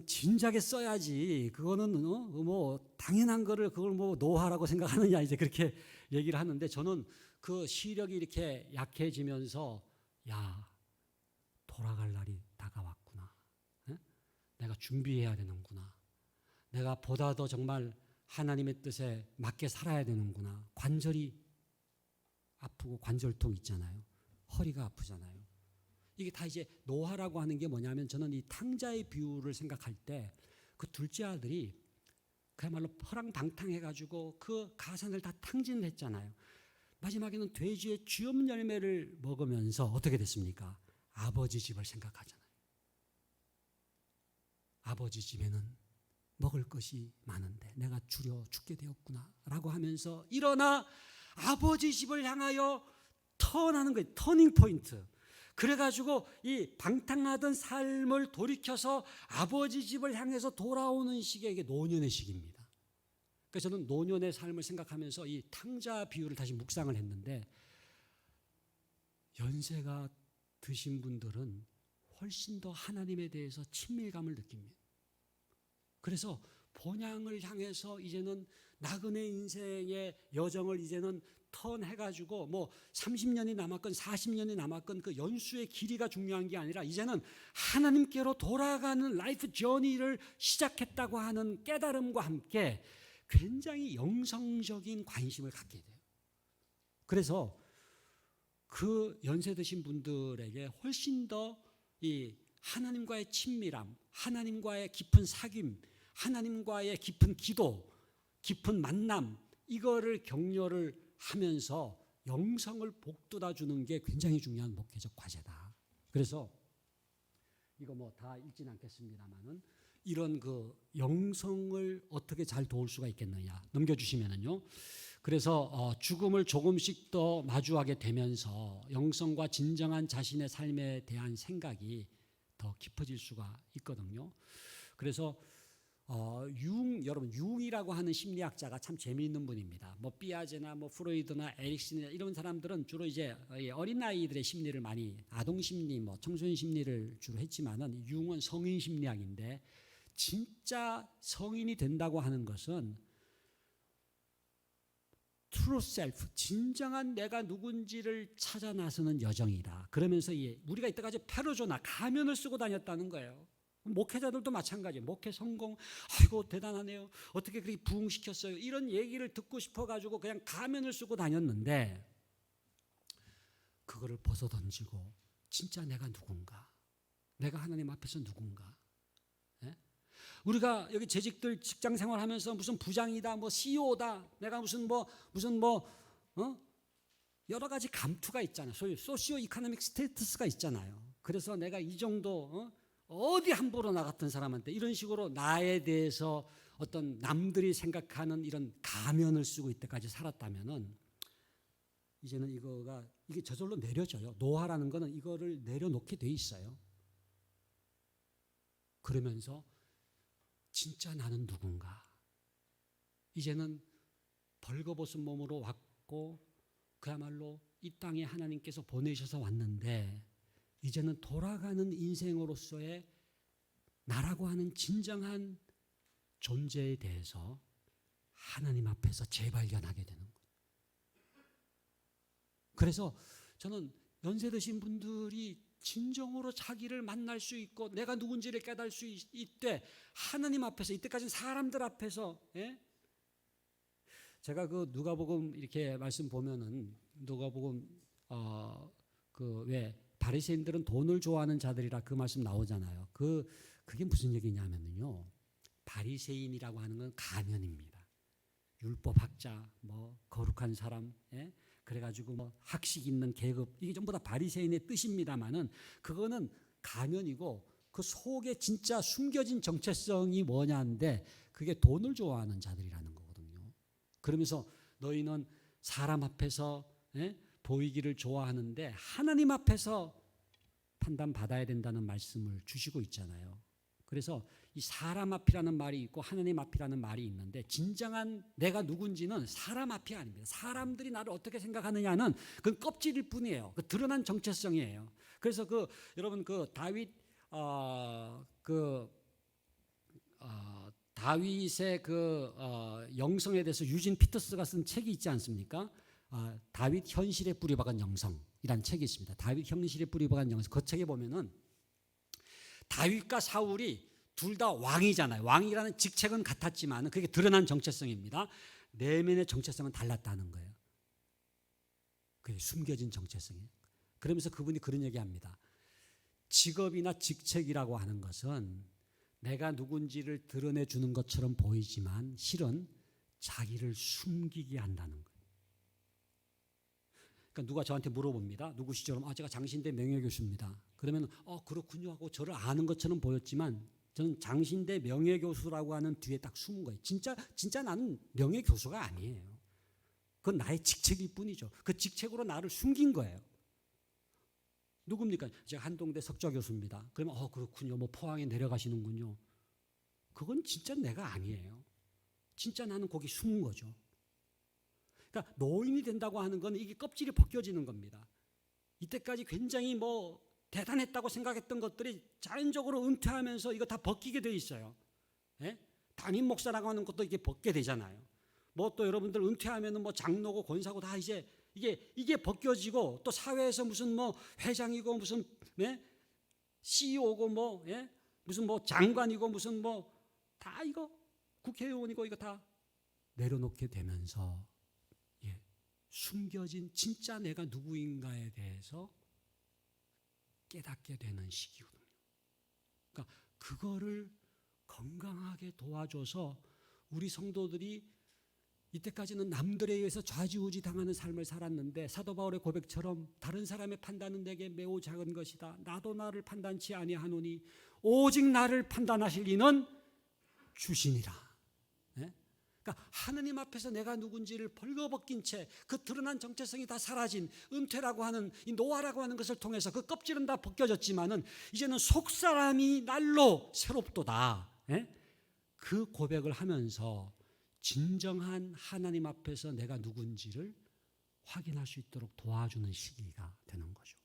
진작에 써야지. 그거는 뭐 당연한 거를 그걸 뭐 노화라고 생각하느냐 이제 그렇게 얘기를 하는데 저는 그 시력이 이렇게 약해지면서 돌아갈 날이 다가왔구나. 내가 준비해야 되는구나. 내가 보다 더 정말 하나님의 뜻에 맞게 살아야 되는구나. 관절이 아프고 관절통 있잖아요. 허리가 아프잖아요. 이게 다 이제 노화라고 하는 게 뭐냐면 저는 이 탕자의 비유를 생각할 때 그 둘째 아들이 그야말로 허랑방탕해가지고 그 가산을 다 탕진을 했잖아요. 마지막에는 돼지의 쥐엄 열매를 먹으면서 어떻게 됐습니까? 아버지 집을 생각하잖아요. 아버지 집에는 먹을 것이 많은데 내가 줄여 죽게 되었구나 라고 하면서 일어나 아버지 집을 향하여 턴하는 거예요. 터닝 포인트. 그래가지고 이 방탕하던 삶을 돌이켜서 아버지 집을 향해서 돌아오는 시기에 이게 노년의 시기입니다. 그래서 저는 노년의 삶을 생각하면서 이 탕자 비유를 다시 묵상을 했는데 연세가 드신 분들은 훨씬 더 하나님에 대해서 친밀감을 느낍니다. 그래서 본향을 향해서 이제는 나그네 인생의 여정을 이제는 턴해가지고 뭐 30년이 남았건 40년이 남았건 그 연수의 길이가 중요한 게 아니라 이제는 하나님께로 돌아가는 라이프 저니를 시작했다고 하는 깨달음과 함께 굉장히 영성적인 관심을 갖게 돼요. 그래서 그 연세 드신 분들에게 훨씬 더 이 하나님과의 친밀함, 하나님과의 깊은 사귐, 하나님과의 깊은 기도, 깊은 만남, 이거를 격려를 하면서 영성을 복돋아 주는 게 굉장히 중요한 목회적 과제다. 그래서 이거 뭐 다 읽진 않겠습니다만은 이런 그 영성을 어떻게 잘 도울 수가 있겠느냐 넘겨주시면은요. 그래서 죽음을 조금씩 더 마주하게 되면서 영성과 진정한 자신의 삶에 대한 생각이 더 깊어질 수가 있거든요. 그래서 여러분 융이라고 하는 심리학자가 참 재미있는 분입니다. 뭐 삐아제나 뭐 프로이드나 에릭슨이나 이런 사람들은 주로 이제 어린 아이들의 심리를 많이 아동 심리, 뭐 청소년 심리를 주로 했지만은 융은 성인 심리학인데 진짜 성인이 된다고 하는 것은 true self, 진정한 내가 누군지를 찾아 나서는 여정이다. 그러면서 우리가 이때까지 페르소나, 가면을 쓰고 다녔다는 거예요. 목회자들도 마찬가지예요. 목회 성공, 아이고 대단하네요. 어떻게 그렇게 부흥시켰어요. 이런 얘기를 듣고 싶어가지고 그냥 가면을 쓰고 다녔는데 그거를 벗어던지고 진짜 내가 누군가, 내가 하나님 앞에서 누군가. 우리가 여기 재직들 직장 생활하면서 무슨 부장이다, 뭐 CEO다, 내가 무슨 여러 가지 감투가 있잖아요. 소위 소시오 이코노믹 스테이터스가 있잖아요. 그래서 내가 이 정도 어디 함부로 나갔던 사람한테 이런 식으로 나에 대해서 어떤 남들이 생각하는 이런 가면을 쓰고 이때까지 살았다면은 이제는 이게 저절로 내려져요. 노화라는 거는 이거를 내려놓게 돼 있어요. 그러면서 진짜 나는 누군가. 이제는 벌거벗은 몸으로 왔고 그야말로 이 땅에 하나님께서 보내셔서 왔는데 이제는 돌아가는 인생으로서의 나라고 하는 진정한 존재에 대해서 하나님 앞에서 재발견하게 되는 거예요. 그래서 저는 연세 드신 분들이 진정으로 자기를 만날 수 있고 내가 누군지를 깨달을 수 있되 하나님 앞에서, 이때까지는 사람들 앞에서, 제가 그 누가복음 이렇게 말씀 보면은 누가복음 왜 바리새인들은 돈을 좋아하는 자들이라 그 말씀 나오잖아요. 그게 무슨 얘기냐면요, 바리새인이라고 하는 건 가면입니다. 율법학자, 뭐 거룩한 사람, 그래가지고 뭐 학식 있는 계급, 이게 전부 다 바리새인의 뜻입니다만은 그거는 가면이고 그 속에 진짜 숨겨진 정체성이 뭐냐인데 그게 돈을 좋아하는 자들이라는 거거든요. 그러면서 너희는 사람 앞에서 보이기를 좋아하는데 하나님 앞에서 판단받아야 된다는 말씀을 주시고 있잖아요. 그래서 이 사람 앞이라는 말이 있고 하나님 앞이라는 말이 있는데 진정한 내가 누군지는 사람 앞이 아닙니다. 사람들이 나를 어떻게 생각하느냐는 그건 껍질일 뿐이에요. 그 드러난 정체성이에요. 그래서 여러분 다윗의 영성에 대해서 유진 피터스가 쓴 책이 있지 않습니까? 다윗 현실에 뿌리박은 영성이라는 책이 있습니다. 다윗 현실에 뿌리박은 영성. 그 책에 보면은 다윗과 사울이 둘 다 왕이잖아요. 왕이라는 직책은 같았지만 그게 드러난 정체성입니다. 내면의 정체성은 달랐다는 거예요. 그게 숨겨진 정체성이에요. 그러면서 그분이 그런 얘기합니다. 직업이나 직책이라고 하는 것은 내가 누군지를 드러내주는 것처럼 보이지만 실은 자기를 숨기게 한다는 거예요. 그러니까 누가 저한테 물어봅니다. 누구시죠? 그럼 제가 장신대 명예교수입니다. 그러면 그렇군요 하고 저를 아는 것처럼 보였지만 저는 장신대 명예교수라고 하는 뒤에 딱 숨은 거예요. 진짜 나는 명예교수가 아니에요. 그건 나의 직책일 뿐이죠. 그 직책으로 나를 숨긴 거예요. 누굽니까? 제가 한동대 석좌교수입니다. 그러면 그렇군요. 뭐 포항에 내려가시는군요. 그건 진짜 내가 아니에요. 진짜 나는 거기 숨은 거죠. 그러니까 노인이 된다고 하는 건 이게 껍질이 벗겨지는 겁니다. 이때까지 굉장히 대단했다고 생각했던 것들이 자연적으로 은퇴하면서 이거 다 벗기게 돼 있어요. 담임 목사라고 하는 것도 이게 벗게 되잖아요. 또 여러분들 은퇴하면은 장로고 권사고 다 이제 이게 벗겨지고 또 사회에서 무슨 회장이고 무슨 CEO고 무슨 장관이고 무슨 다 이거 국회의원이고 이거 다 내려놓게 되면서 숨겨진 진짜 내가 누구인가에 대해서 깨닫게 되는 시기거든요. 그러니까 그거를 건강하게 도와줘서 우리 성도들이 이때까지는 남들에 의해서 좌지우지 당하는 삶을 살았는데 사도 바울의 고백처럼 다른 사람의 판단은 내게 매우 작은 것이다. 나도 나를 판단치 아니하노니 오직 나를 판단하실 이는 주시니라. 그러니까 하느님 앞에서 내가 누군지를 벌거벗긴 채 그 드러난 정체성이 다 사라진 은퇴라고 하는 이 노화라고 하는 것을 통해서 그 껍질은 다 벗겨졌지만은 이제는 속사람이 날로 새롭도다. 예? 그 고백을 하면서 진정한 하나님 앞에서 내가 누군지를 확인할 수 있도록 도와주는 시기가 되는 거죠.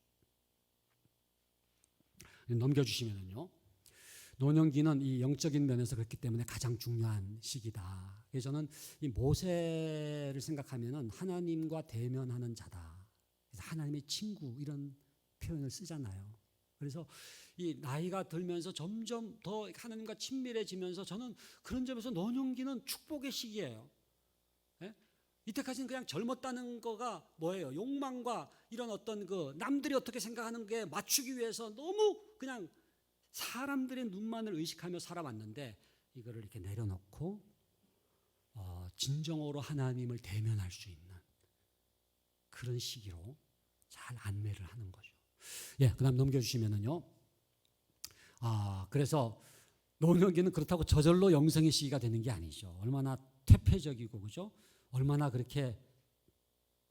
넘겨주시면은요. 노년기는 이 영적인 면에서 그렇기 때문에 가장 중요한 시기다. 그래서 저는 이 모세를 생각하면은 하나님과 대면하는 자다. 그래서 하나님의 친구 이런 표현을 쓰잖아요. 그래서 이 나이가 들면서 점점 더 하나님과 친밀해지면서 저는 그런 점에서 노년기는 축복의 시기예요. 예? 이때까지는 그냥 젊었다는 거가 뭐예요? 욕망과 이런 어떤 그 남들이 어떻게 생각하는 게 맞추기 위해서 너무 그냥 사람들의 눈만을 의식하며 살아왔는데 이거를 이렇게 내려놓고 진정으로 하나님을 대면할 수 있는 그런 시기로 잘 안내를 하는 거죠. 예, 그다음 넘겨주시면은요. 그래서 노년기는 그렇다고 저절로 영성의 시기가 되는 게 아니죠. 얼마나 퇴폐적이고 그죠? 얼마나 그렇게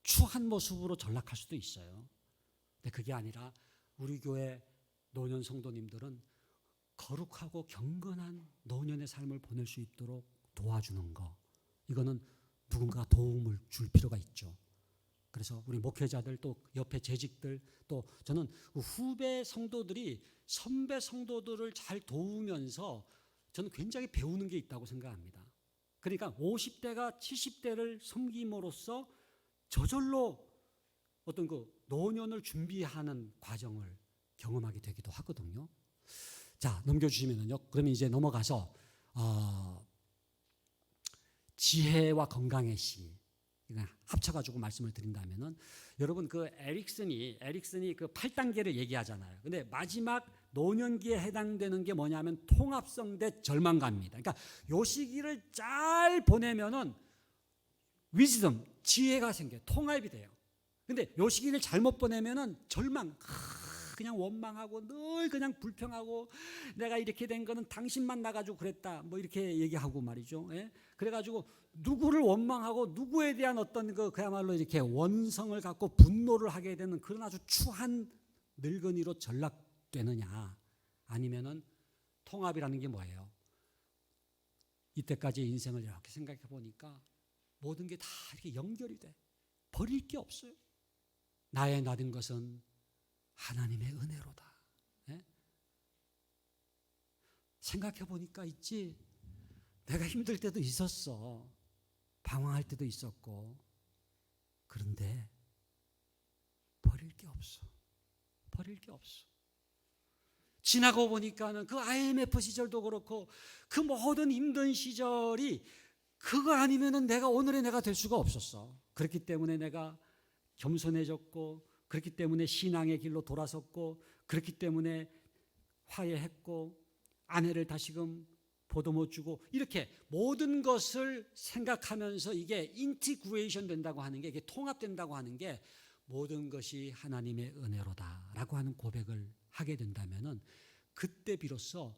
추한 모습으로 전락할 수도 있어요. 근데 그게 아니라 우리 교회 노년 성도님들은 거룩하고 경건한 노년의 삶을 보낼 수 있도록 도와주는 거. 이거는 누군가 도움을 줄 필요가 있죠. 그래서 우리 목회자들 또 옆에 재직들 또 저는 후배 성도들이 선배 성도들을 잘 도우면서 저는 굉장히 배우는 게 있다고 생각합니다. 그러니까 50대가 70대를 섬김으로써 저절로 어떤 그 노년을 준비하는 과정을 경험하게 되기도 하거든요. 자, 넘겨주시면은요. 그러면 이제 넘어가서 지혜와 건강의 시 합쳐가지고 말씀을 드린다면은 여러분 그 에릭슨이 그 8단계를 얘기하잖아요. 근데 마지막 노년기에 해당되는 게 뭐냐면 통합성 대 절망감입니다. 그러니까 요 시기를 잘 보내면은 위즈덤 지혜가 생겨요. 통합이 돼요. 근데 요 시기를 잘못 보내면은 절망 그냥 원망하고 늘 그냥 불평하고 내가 이렇게 된 거는 당신만 나가지고 그랬다 뭐 이렇게 얘기하고 말이죠. 예? 그래가지고 누구를 원망하고 누구에 대한 어떤 그야말로 이렇게 원성을 갖고 분노를 하게 되는 그런 아주 추한 늙은이로 전락되느냐 아니면은 통합이라는 게 뭐예요? 이때까지 인생을 이렇게 생각해 보니까 모든 게 다 이렇게 연결이 돼. 버릴 게 없어요. 나의 나된 것은 하나님의 은혜로다. 예? 생각해 보니까 있지. 내가 힘들 때도 있었어. 방황할 때도 있었고. 그런데 버릴 게 없어. 버릴 게 없어. 지나고 보니까는 그 IMF 시절도 그렇고 그 모든 힘든 시절이 그거 아니면은 내가 오늘의 내가 될 수가 없었어. 그렇기 때문에 내가 겸손해졌고 그렇기 때문에 신앙의 길로 돌아섰고 그렇기 때문에 화해했고 아내를 다시금 보듬어 주고 이렇게 모든 것을 생각하면서 이게 인티그레이션 된다고 하는 게 이게 통합된다고 하는 게 모든 것이 하나님의 은혜로다라고 하는 고백을 하게 된다면은 그때 비로소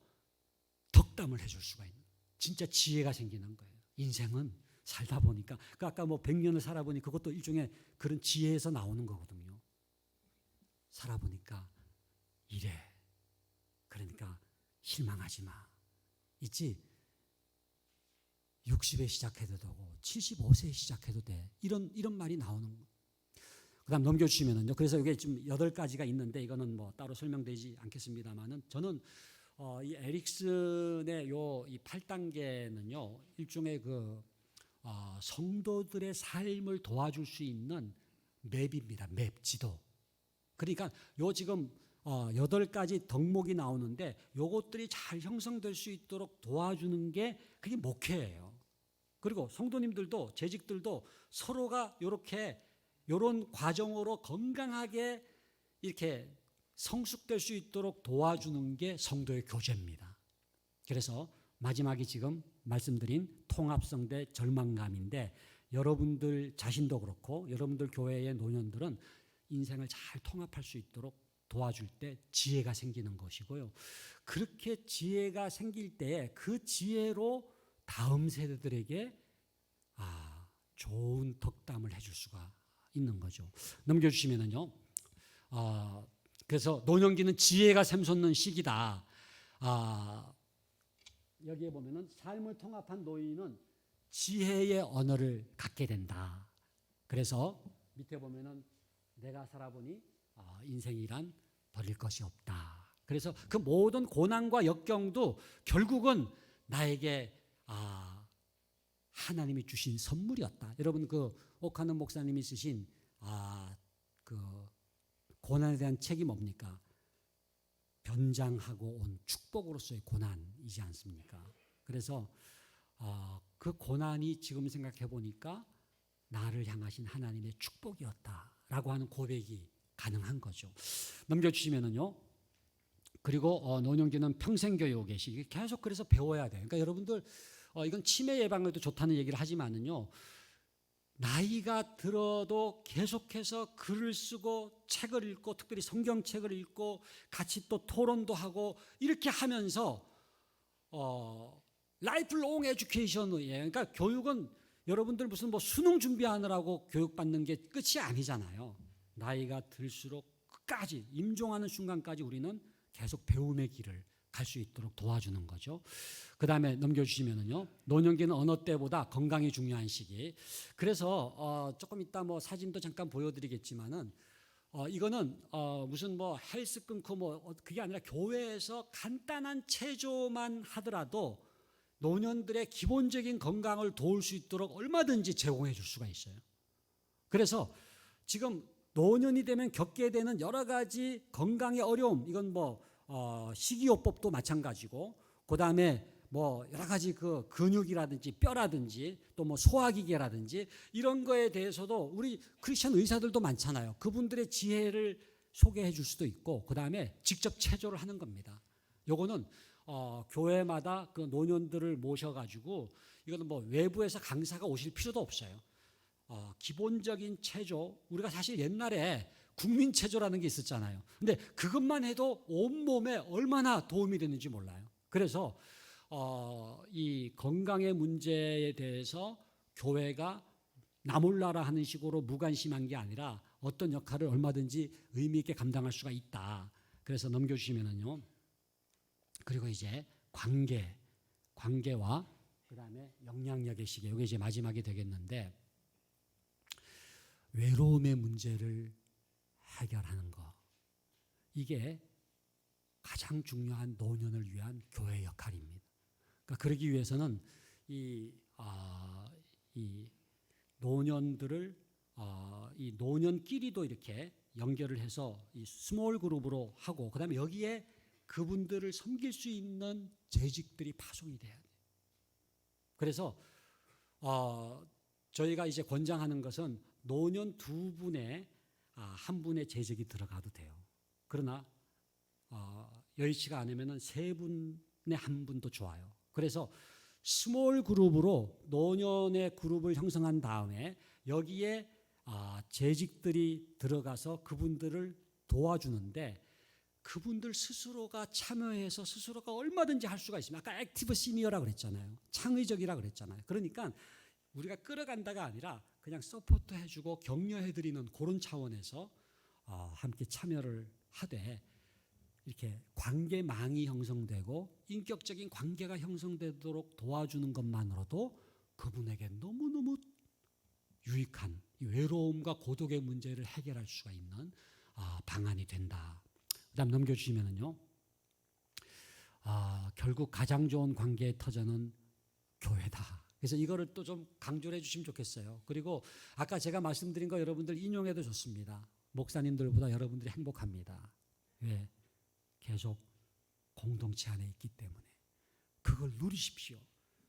덕담을 해줄 수가 있는 진짜 지혜가 생기는 거예요. 인생은 살다 보니까 그 아까 뭐 100년을 살아보니 그것도 일종의 그런 지혜에서 나오는 거거든요. 살아보니까 이래. 그러니까 실망하지 마. 있지? 60에 시작해도 되고 75세에 시작해도 돼. 이런 말이 나오는 거예요. 그 다음 넘겨주시면은요. 그래서 이게 좀 8가지가 있는데 이거는 뭐 따로 설명되지 않겠습니다만은 저는 이 에릭슨의 이 8단계는요. 일종의 성도들의 삶을 도와줄 수 있는 맵입니다. 맵, 지도. 그러니까 요 지금 8가지 덕목이 나오는데 요것들이 잘 형성될 수 있도록 도와주는 게 그게 목회예요. 그리고 성도님들도 재직들도 서로가 요런 과정으로 건강하게 이렇게 성숙될 수 있도록 도와주는 게 성도의 교제입니다. 그래서 마지막이 지금 말씀드린 통합성 대 절망감인데 여러분들 자신도 그렇고 여러분들 교회의 노년들은 인생을 잘 통합할 수 있도록 도와줄 때 지혜가 생기는 것이고요. 그렇게 지혜가 생길 때 그 지혜로 다음 세대들에게 좋은 덕담을 해줄 수가 있는 거죠. 넘겨주시면은요. 그래서 노년기는 지혜가 샘솟는 시기다. 여기에 보면은 삶을 통합한 노인은 지혜의 언어를 갖게 된다. 그래서 밑에 보면은 내가 살아보니 인생이란 버릴 것이 없다. 그래서 그 모든 고난과 역경도 결국은 나에게 하나님이 주신 선물이었다. 여러분 그 오카는 목사님이 쓰신 그 고난에 대한 책이 뭡니까? 변장하고 온 축복으로서의 고난이지 않습니까? 그래서 그 고난이 지금 생각해 보니까 나를 향하신 하나님의 축복이었다라고 하는 고백이 가능한 거죠. 넘겨주시면은요. 그리고 노년기는 평생교육의 시기 계속 그래서 배워야 돼요. 그러니까 여러분들 이건 치매 예방에도 좋다는 얘기를 하지만은요. 나이가 들어도 계속해서 글을 쓰고 책을 읽고 특별히 성경책을 읽고 같이 또 토론도 하고 이렇게 하면서 라이프롱 에듀케이션이에요. 그러니까 교육은 여러분들 무슨 뭐 수능 준비하느라고 교육받는 게 끝이 아니잖아요. 나이가 들수록 끝까지 임종하는 순간까지 우리는 계속 배움의 길을 갈 수 있도록 도와주는 거죠. 그 다음에 넘겨주시면은요. 노년기는 어느 때보다 건강이 중요한 시기. 그래서 조금 이따 뭐 사진도 잠깐 보여드리겠지만은 이거는 무슨 뭐 헬스 끊고 뭐 그게 아니라 교회에서 간단한 체조만 하더라도 노년들의 기본적인 건강을 도울 수 있도록 얼마든지 제공해 줄 수가 있어요. 그래서 지금 노년이 되면 겪게 되는 여러 가지 건강의 어려움, 이건 뭐 식이요법도 마찬가지고, 그 다음에 뭐 여러 가지 그 근육이라든지 뼈라든지 또 뭐 소화기계라든지 이런 거에 대해서도 우리 크리스천 의사들도 많잖아요. 그분들의 지혜를 소개해 줄 수도 있고, 그 다음에 직접 체조를 하는 겁니다. 요거는 교회마다 그 노년들을 모셔가지고, 이거는 뭐 외부에서 강사가 오실 필요도 없어요. 기본적인 체조, 우리가 사실 옛날에 국민체조라는 게 있었잖아요. 근데 그것만 해도 온몸에 얼마나 도움이 되는지 몰라요. 그래서 이 건강의 문제에 대해서 교회가 나 몰라라 하는 식으로 무관심한 게 아니라 어떤 역할을 얼마든지 의미 있게 감당할 수가 있다. 그래서 넘겨주시면은요. 그리고 이제 관계와 그 다음에 영향력의 시계, 이게 이제 마지막이 되겠는데, 외로움의 문제를 해결하는 거, 이게 가장 중요한 노년을 위한 교회의 역할입니다. 그러니까 그러기 위해서는 이 노년들을 이 노년끼리도 이렇게 연결을 해서 이 스몰 그룹으로 하고, 그다음에 여기에 그분들을 섬길 수 있는 재직들이 파송이 돼야 돼요. 그래서 저희가 이제 권장하는 것은 노년 두 분의 한 분의 재직이 들어가도 돼요. 그러나 여의치가 않으면 세 분의 한 분도 좋아요. 그래서 스몰 그룹으로 노년의 그룹을 형성한 다음에 여기에 재직들이 들어가서 그분들을 도와주는데, 그분들 스스로가 참여해서 스스로가 얼마든지 할 수가 있습니다. 아까 액티브 시니어라고 그랬잖아요. 창의적이라고 그랬잖아요. 그러니까 우리가 끌어간다가 아니라 그냥 서포트 해주고 격려해드리는 그런 차원에서 함께 참여를 하되, 이렇게 관계망이 형성되고 인격적인 관계가 형성되도록 도와주는 것만으로도 그분에게 너무너무 유익한 이 외로움과 고독의 문제를 해결할 수가 있는 방안이 된다. 그 다음 넘겨주시면은요. 결국 가장 좋은 관계의 터전은 교회다. 그래서 이거를 또 좀 강조를 해주시면 좋겠어요. 그리고 아까 제가 말씀드린 거 여러분들 인용해도 좋습니다. 목사님들보다 여러분들이 행복합니다. 왜? 계속 공동체 안에 있기 때문에. 그걸 누리십시오.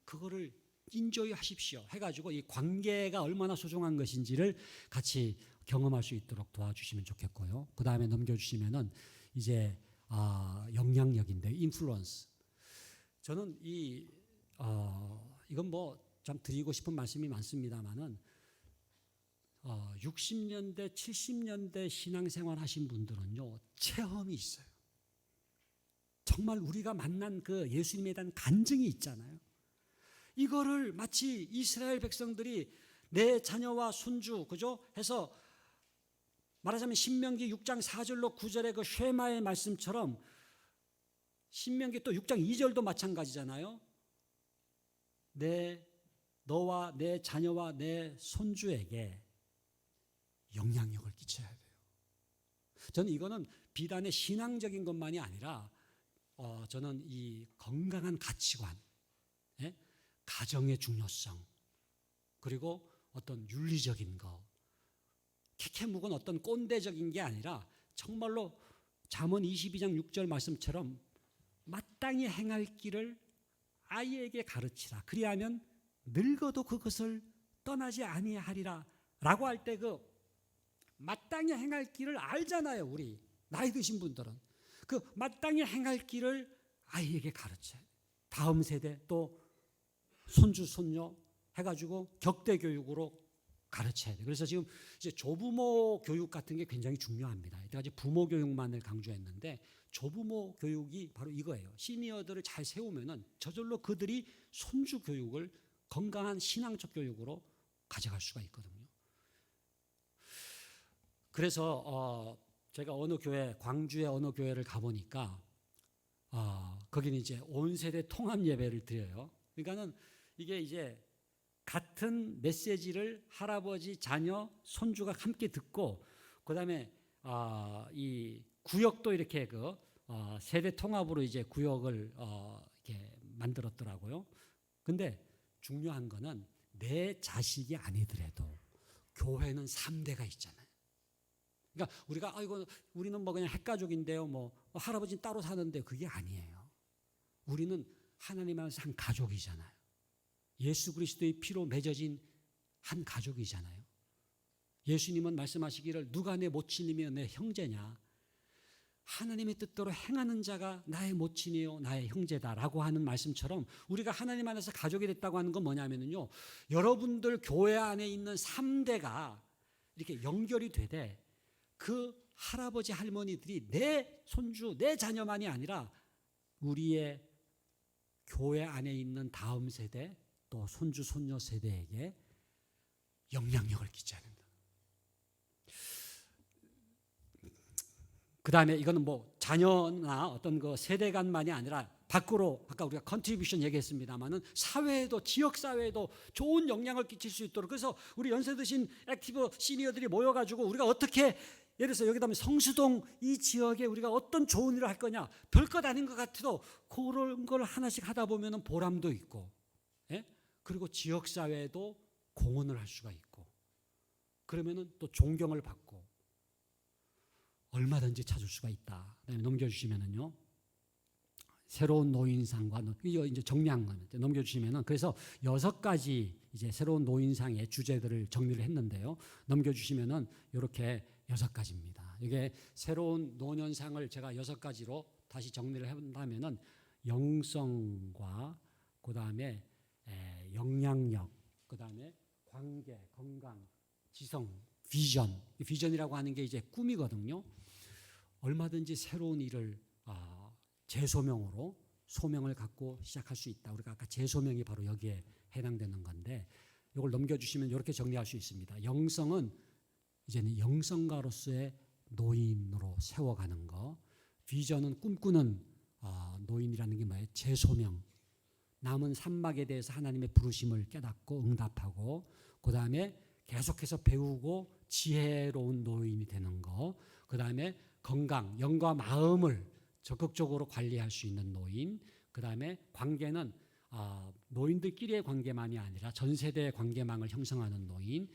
그거를 인조이 하십시오. 해가지고 이 관계가 얼마나 소중한 것인지를 같이 경험할 수 있도록 도와주시면 좋겠고요. 그 다음에 넘겨주시면은 이제 영향력인데, 인플루언스. 저는 이건 뭐 좀 드리고 싶은 말씀이 많습니다만은 60년대, 70년대 신앙생활 하신 분들은요, 체험이 있어요. 정말 우리가 만난 그 예수님에 대한 간증이 있잖아요. 이거를 마치 이스라엘 백성들이 내 자녀와 손주, 그죠? 해서 말하자면 신명기 6장 4절로 9절의 그 쉐마의 말씀처럼 신명기 또 6장 2절도 마찬가지잖아요. 너와 내 자녀와 내 손주에게 영향력을 끼쳐야 돼요. 저는 이거는 비단의 신앙적인 것만이 아니라 저는 이 건강한 가치관, 가정의 중요성, 그리고 어떤 윤리적인 거, 캐캐묵은 어떤 꼰대적인 게 아니라 정말로 잠언 22장 6절 말씀처럼 마땅히 행할 길을 아이에게 가르치라. 그리하면 늙어도 그것을 떠나지 아니하리라 라고 할 때 그 마땅히 행할 길을 알잖아요. 우리 나이 드신 분들은 그 마땅히 행할 길을 아이에게 가르쳐요. 다음 세대 또 손주 손녀 해가지고 격대 교육으로 가르쳐야 돼요. 그래서 지금 이제 조부모 교육 같은 게 굉장히 중요합니다. 이때까지 부모 교육만을 강조했는데 조부모 교육이 바로 이거예요. 시니어들을 잘 세우면은 저절로 그들이 손주 교육을 건강한 신앙적 교육으로 가져갈 수가 있거든요. 그래서 제가 어느 교회, 광주의 어느 교회를 가보니까 거기는 이제 온 세대 통합 예배를 드려요. 그러니까는 이게 이제 같은 메시지를 할아버지, 자녀, 손주가 함께 듣고 그다음에 이 구역도 이렇게 세대 통합으로 이제 구역을 이렇게 만들었더라고요. 근데 중요한 거는 내 자식이 아니더라도 교회는 3대가 있잖아요. 그러니까 우리가 이거 우리는 뭐 그냥 핵가족인데요. 뭐 할아버지는 따로 사는데 그게 아니에요. 우리는 하나님 안에서 한 가족이잖아요. 예수 그리스도의 피로 맺어진 한 가족이잖아요. 예수님은 말씀하시기를 누가 내 모친이며 내 형제냐. 하나님의 뜻대로 행하는 자가 나의 모친이요 나의 형제다라고 하는 말씀처럼 우리가 하나님 안에서 가족이 됐다고 하는 건 뭐냐면요. 여러분들 교회 안에 있는 3대가 이렇게 연결이 되되 그 할아버지 할머니들이 내 손주 내 자녀만이 아니라 우리의 교회 안에 있는 다음 세대 또 손주 손녀 세대에게 영향력을 끼쳐야 된다. 그 다음에 이거는 뭐 자녀나 어떤 그 세대 간만이 아니라 밖으로 아까 우리가 컨트리뷰션 얘기했습니다만은 사회에도 지역 사회에도 좋은 영향을 끼칠 수 있도록 그래서 우리 연세 드신 액티브 시니어들이 모여가지고 우리가 어떻게 예를 들어서 여기다 하면 성수동 이 지역에 우리가 어떤 좋은 일을 할 거냐 별것 아닌 것 같아도 그런 걸 하나씩 하다 보면은 보람도 있고 그리고 지역 사회에도 공헌을 할 수가 있고 그러면은 또 존경을 받고 얼마든지 찾을 수가 있다. 그다음에 넘겨주시면은요. 새로운 노인상과 이거 이제 정리한 겁니다. 넘겨주시면은 그래서 6가지 이제 새로운 노인상의 주제들을 정리를 했는데요. 넘겨주시면은 이렇게 6가지입니다. 이게 새로운 노년상을 제가 6가지로 다시 정리를 한다면은 영성과 그 다음에 영향력, 그 다음에 관계, 건강, 지성, 비전. 비전이라고 하는 게 이제 꿈이거든요. 얼마든지 새로운 일을 재소명으로 소명을 갖고 시작할 수 있다. 우리가 아까 재소명이 바로 여기에 해당되는 건데 이걸 넘겨주시면 이렇게 정리할 수 있습니다. 영성은 이제는 영성가로서의 노인으로 세워가는 거. 비전은 꿈꾸는 노인이라는 게 뭐예요? 재소명. 남은 산막에 대해서 하나님의 부르심을 깨닫고 응답하고 그 다음에 계속해서 배우고 지혜로운 노인이 되는 거. 그 다음에 건강, 영과 마음을 적극적으로 관리할 수 있는 노인. 그 다음에 관계는 노인들끼리의 관계만이 아니라 전 세대의 관계망을 형성하는 노인.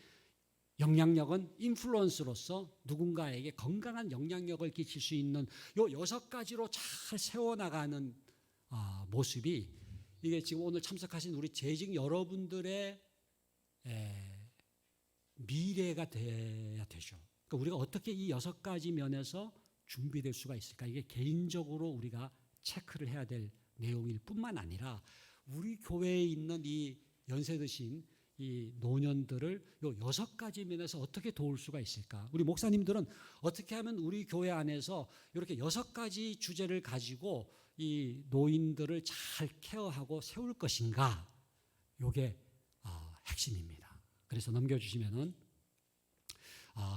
영향력은 인플루언스로서 누군가에게 건강한 영향력을 끼칠 수 있는 요 6가지로 잘 세워나가는 모습이 이게 지금 오늘 참석하신 우리 재직 여러분들의 미래가 돼야 되죠. 그러니까 우리가 어떻게 이 6가지 면에서 준비될 수가 있을까? 이게 개인적으로 우리가 체크를 해야 될 내용일 뿐만 아니라 우리 교회에 있는 이 연세 드신 이 노년들을 요 6가지 면에서 어떻게 도울 수가 있을까? 우리 목사님들은 어떻게 하면 우리 교회 안에서 이렇게 6가지 주제를 가지고 이 노인들을 잘 케어하고 세울 것인가? 요게 핵심입니다. 그래서 넘겨주시면은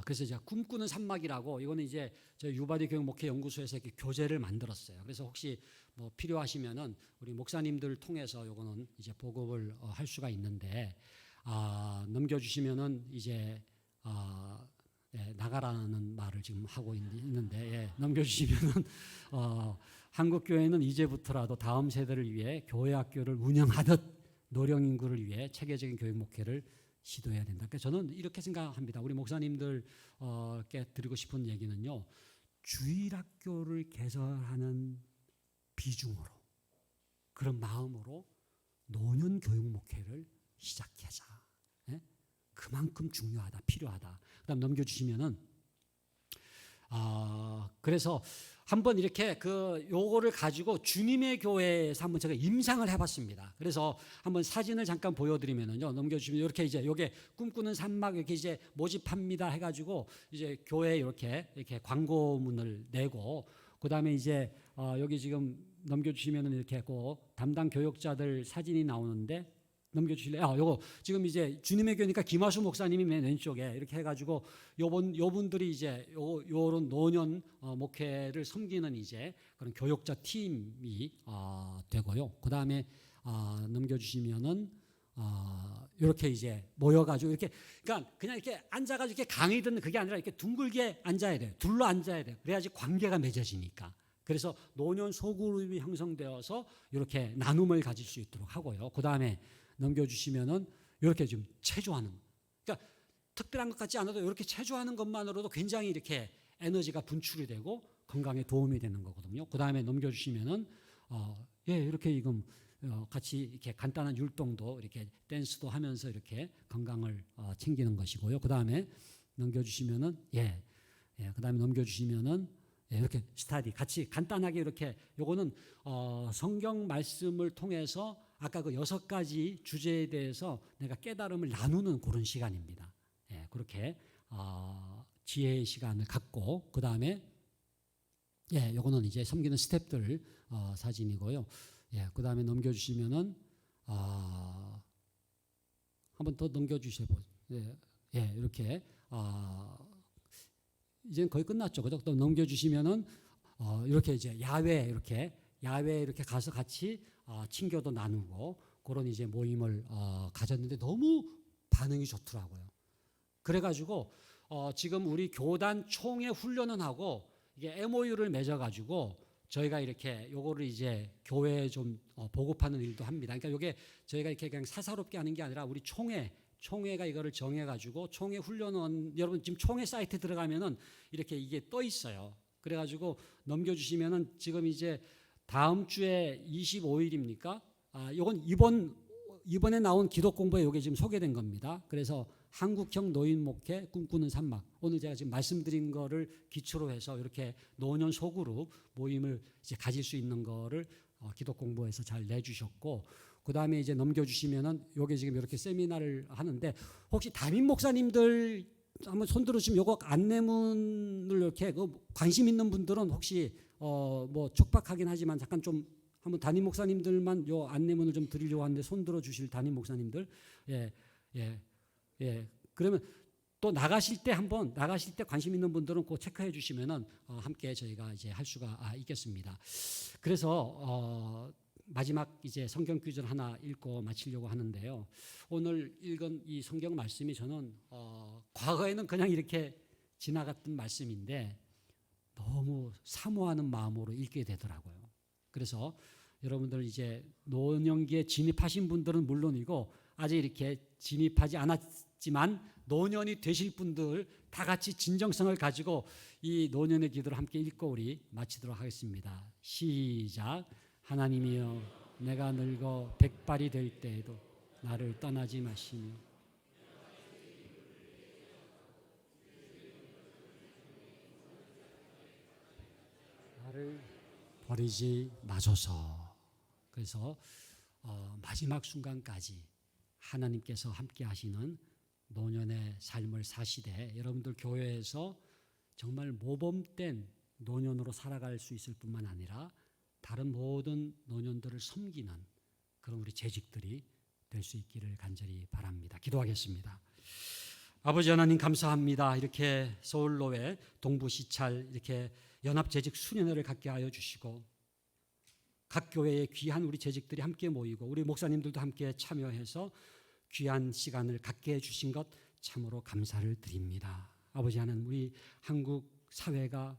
그래서 제가 꿈꾸는 산막이라고 이거는 이제 저희 유바디 교육 목회 연구소에서 이렇게 교재를 만들었어요. 그래서 혹시 뭐 필요하시면은 우리 목사님들 통해서 요거는 이제 보급을 할 수가 있는데 넘겨주시면은 이제 나가라는 말을 지금 하고 있는데 넘겨주시면은 한국 교회는 이제부터라도 다음 세대를 위해 교회 학교를 운영하듯 노령 인구를 위해 체계적인 교육 목회를 시도해야 된다. 그러니까 저는 이렇게 생각합니다. 우리 목사님들께 드리고 싶은 얘기는요. 주일학교를 개설하는 비중으로 그런 마음으로 노년 교육 목회를 시작하자. 예? 그만큼 중요하다, 필요하다. 그다음 넘겨주시면은 그래서 한번 이렇게 요거를 가지고 주님의 교회에서 한번 제가 임상을 해봤습니다. 그래서 한번 사진을 잠깐 보여드리면은요, 넘겨주시면 이렇게 이제 요게 꿈꾸는 산막 이렇게 이제 모집합니다 해가지고 이제 교회에 이렇게 광고문을 내고 그 다음에 이제 여기 지금 넘겨주시면은 이렇게 담당 교역자들 사진이 나오는데. 넘겨주실래요? 요거 지금 이제 주님의 교회니까 김하수 목사님이 맨 왼쪽에 이렇게 해가지고 요분들이 이제 요런 노년 목회를 섬기는 이제 그런 교역자 팀이 되고요. 그 다음에 넘겨주시면은 이렇게 이제 모여가지고 이렇게 그러니까 그냥 이렇게 앉아가지고 이렇게 강의 듣는 그게 아니라 이렇게 둥글게 앉아야 돼요. 둘러 앉아야 돼요. 그래야지 관계가 맺어지니까. 그래서 노년 소그룹이 형성되어서 이렇게 나눔을 가질 수 있도록 하고요. 그 다음에 넘겨주시면은 이렇게 좀 체조하는, 그러니까 특별한 것 같지 않아도 이렇게 체조하는 것만으로도 굉장히 이렇게 에너지가 분출이 되고 건강에 도움이 되는 거거든요. 그 다음에 넘겨주시면은 이렇게 지금 같이 이렇게 간단한 율동도 이렇게 댄스도 하면서 이렇게 건강을 챙기는 것이고요. 그 다음에 넘겨주시면은 그 다음에 넘겨주시면은 이렇게 스타디 같이 간단하게 이렇게 요거는 성경 말씀을 통해서 아까 그 6가지 주제에 대해서 내가 깨달음을 나누는 그런 시간입니다. 그렇게 지혜의 시간을 갖고 그 다음에 요거는 이제 섬기는 스텝들 사진이고요. 그 다음에 넘겨주시면은 한번 더 넘겨주셔 보세요. 이렇게 이제는 거의 끝났죠. 그죠? 또 넘겨주시면은 이렇게 이제 야외 이렇게 가서 같이 친교도 나누고 그런 이제 모임을 가졌는데 너무 반응이 좋더라고요. 그래가지고 지금 우리 교단 총회 훈련은 하고 이게 MOU를 맺어가지고 저희가 이렇게 요거를 이제 교회에 좀 보급하는 일도 합니다. 그러니까 요게 저희가 이렇게 그냥 사사롭게 하는 게 아니라 우리 총회가 이거를 정해가지고 총회 훈련원 여러분 지금 총회 사이트 들어가면은 이렇게 이게 떠 있어요. 그래가지고 넘겨주시면은 지금 이제 다음 주에 25일입니까? 요건 이번에 나온 기독 공부에 요게 지금 소개된 겁니다. 그래서 한국형 노인 목회 꿈꾸는 산막. 오늘 제가 지금 말씀드린 거를 기초로 해서 이렇게 노년 소그룹 모임을 이제 가질 수 있는 거를 기독 공부에서 잘 내주셨고, 그 다음에 이제 넘겨주시면은 요게 지금 이렇게 세미나를 하는데 혹시 담임 목사님들 한번 손 들어주시면 요거 안내문을 이렇게 관심 있는 분들은 혹시 뭐 촉박하긴 하지만 잠깐 좀 한번 담임 목사님들만 요 안내문을 좀 드리려고 하는데 손 들어 주실 담임 목사님들 그러면 또 나가실 때 관심 있는 분들은 꼭 체크해 주시면은 함께 저희가 이제 할 수가 있겠습니다. 그래서 마지막 이제 성경 퀴즈를 하나 읽고 마치려고 하는데요. 오늘 읽은 이 성경 말씀이 저는 과거에는 그냥 이렇게 지나갔던 말씀인데 너무 사모하는 마음으로 읽게 되더라고요. 그래서 여러분들 이제 노년기에 진입하신 분들은 물론이고 아직 이렇게 진입하지 않았지만 노년이 되실 분들 다 같이 진정성을 가지고 이 노년의 기도를 함께 읽고 우리 마치도록 하겠습니다. 시작. 하나님이여 내가 늙어 백발이 될 때에도 나를 떠나지 마시며 나를 버리지 마소서. 그래서 마지막 순간까지 하나님께서 함께 하시는 노년의 삶을 사시되 여러분들 교회에서 정말 모범된 노년으로 살아갈 수 있을 뿐만 아니라 다른 모든 노년들을 섬기는 그런 우리 재직들이 될 수 있기를 간절히 바랍니다. 기도하겠습니다. 아버지 하나님 감사합니다. 이렇게 서울로회 동부시찰 이렇게 연합재직 수련회를 갖게 하여 주시고 각 교회의 귀한 우리 재직들이 함께 모이고 우리 목사님들도 함께 참여해서 귀한 시간을 갖게 해주신 것 참으로 감사를 드립니다. 아버지 하나님, 우리 한국 사회가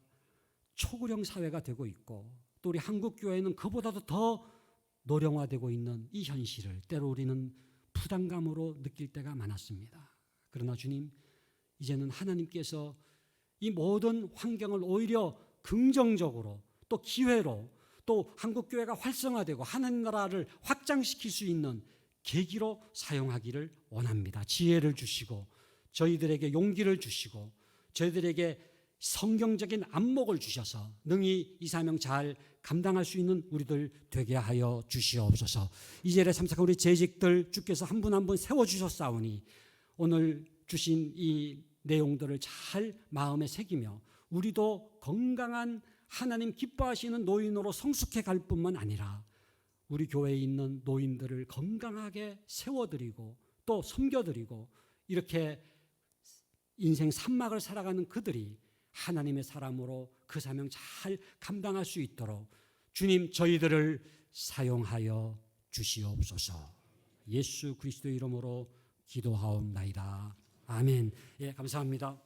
초고령 사회가 되고 있고 또 우리 한국 교회는 그보다도 더 노령화되고 있는 이 현실을 때로 우리는 부담감으로 느낄 때가 많았습니다. 그러나 주님, 이제는 하나님께서 이 모든 환경을 오히려 긍정적으로 또 기회로 또 한국교회가 활성화되고 하나님 나라를 확장시킬 수 있는 계기로 사용하기를 원합니다. 지혜를 주시고 저희들에게 용기를 주시고 저희들에게 성경적인 안목을 주셔서 능히 이 사명 잘 감당할 수 있는 우리들 되게 하여 주시옵소서. 이 자리에 참석한 우리 재직들 주께서 한 분 한 분 세워주셨사오니 오늘 주신 이 내용들을 잘 마음에 새기며 우리도 건강한 하나님 기뻐하시는 노인으로 성숙해 갈 뿐만 아니라 우리 교회에 있는 노인들을 건강하게 세워드리고 또 섬겨드리고 이렇게 인생 산막을 살아가는 그들이 하나님의 사람으로 그 사명 잘 감당할 수 있도록 주님 저희들을 사용하여 주시옵소서. 예수 그리스도 이름으로 기도하옵나이다. 아멘. 예, 감사합니다.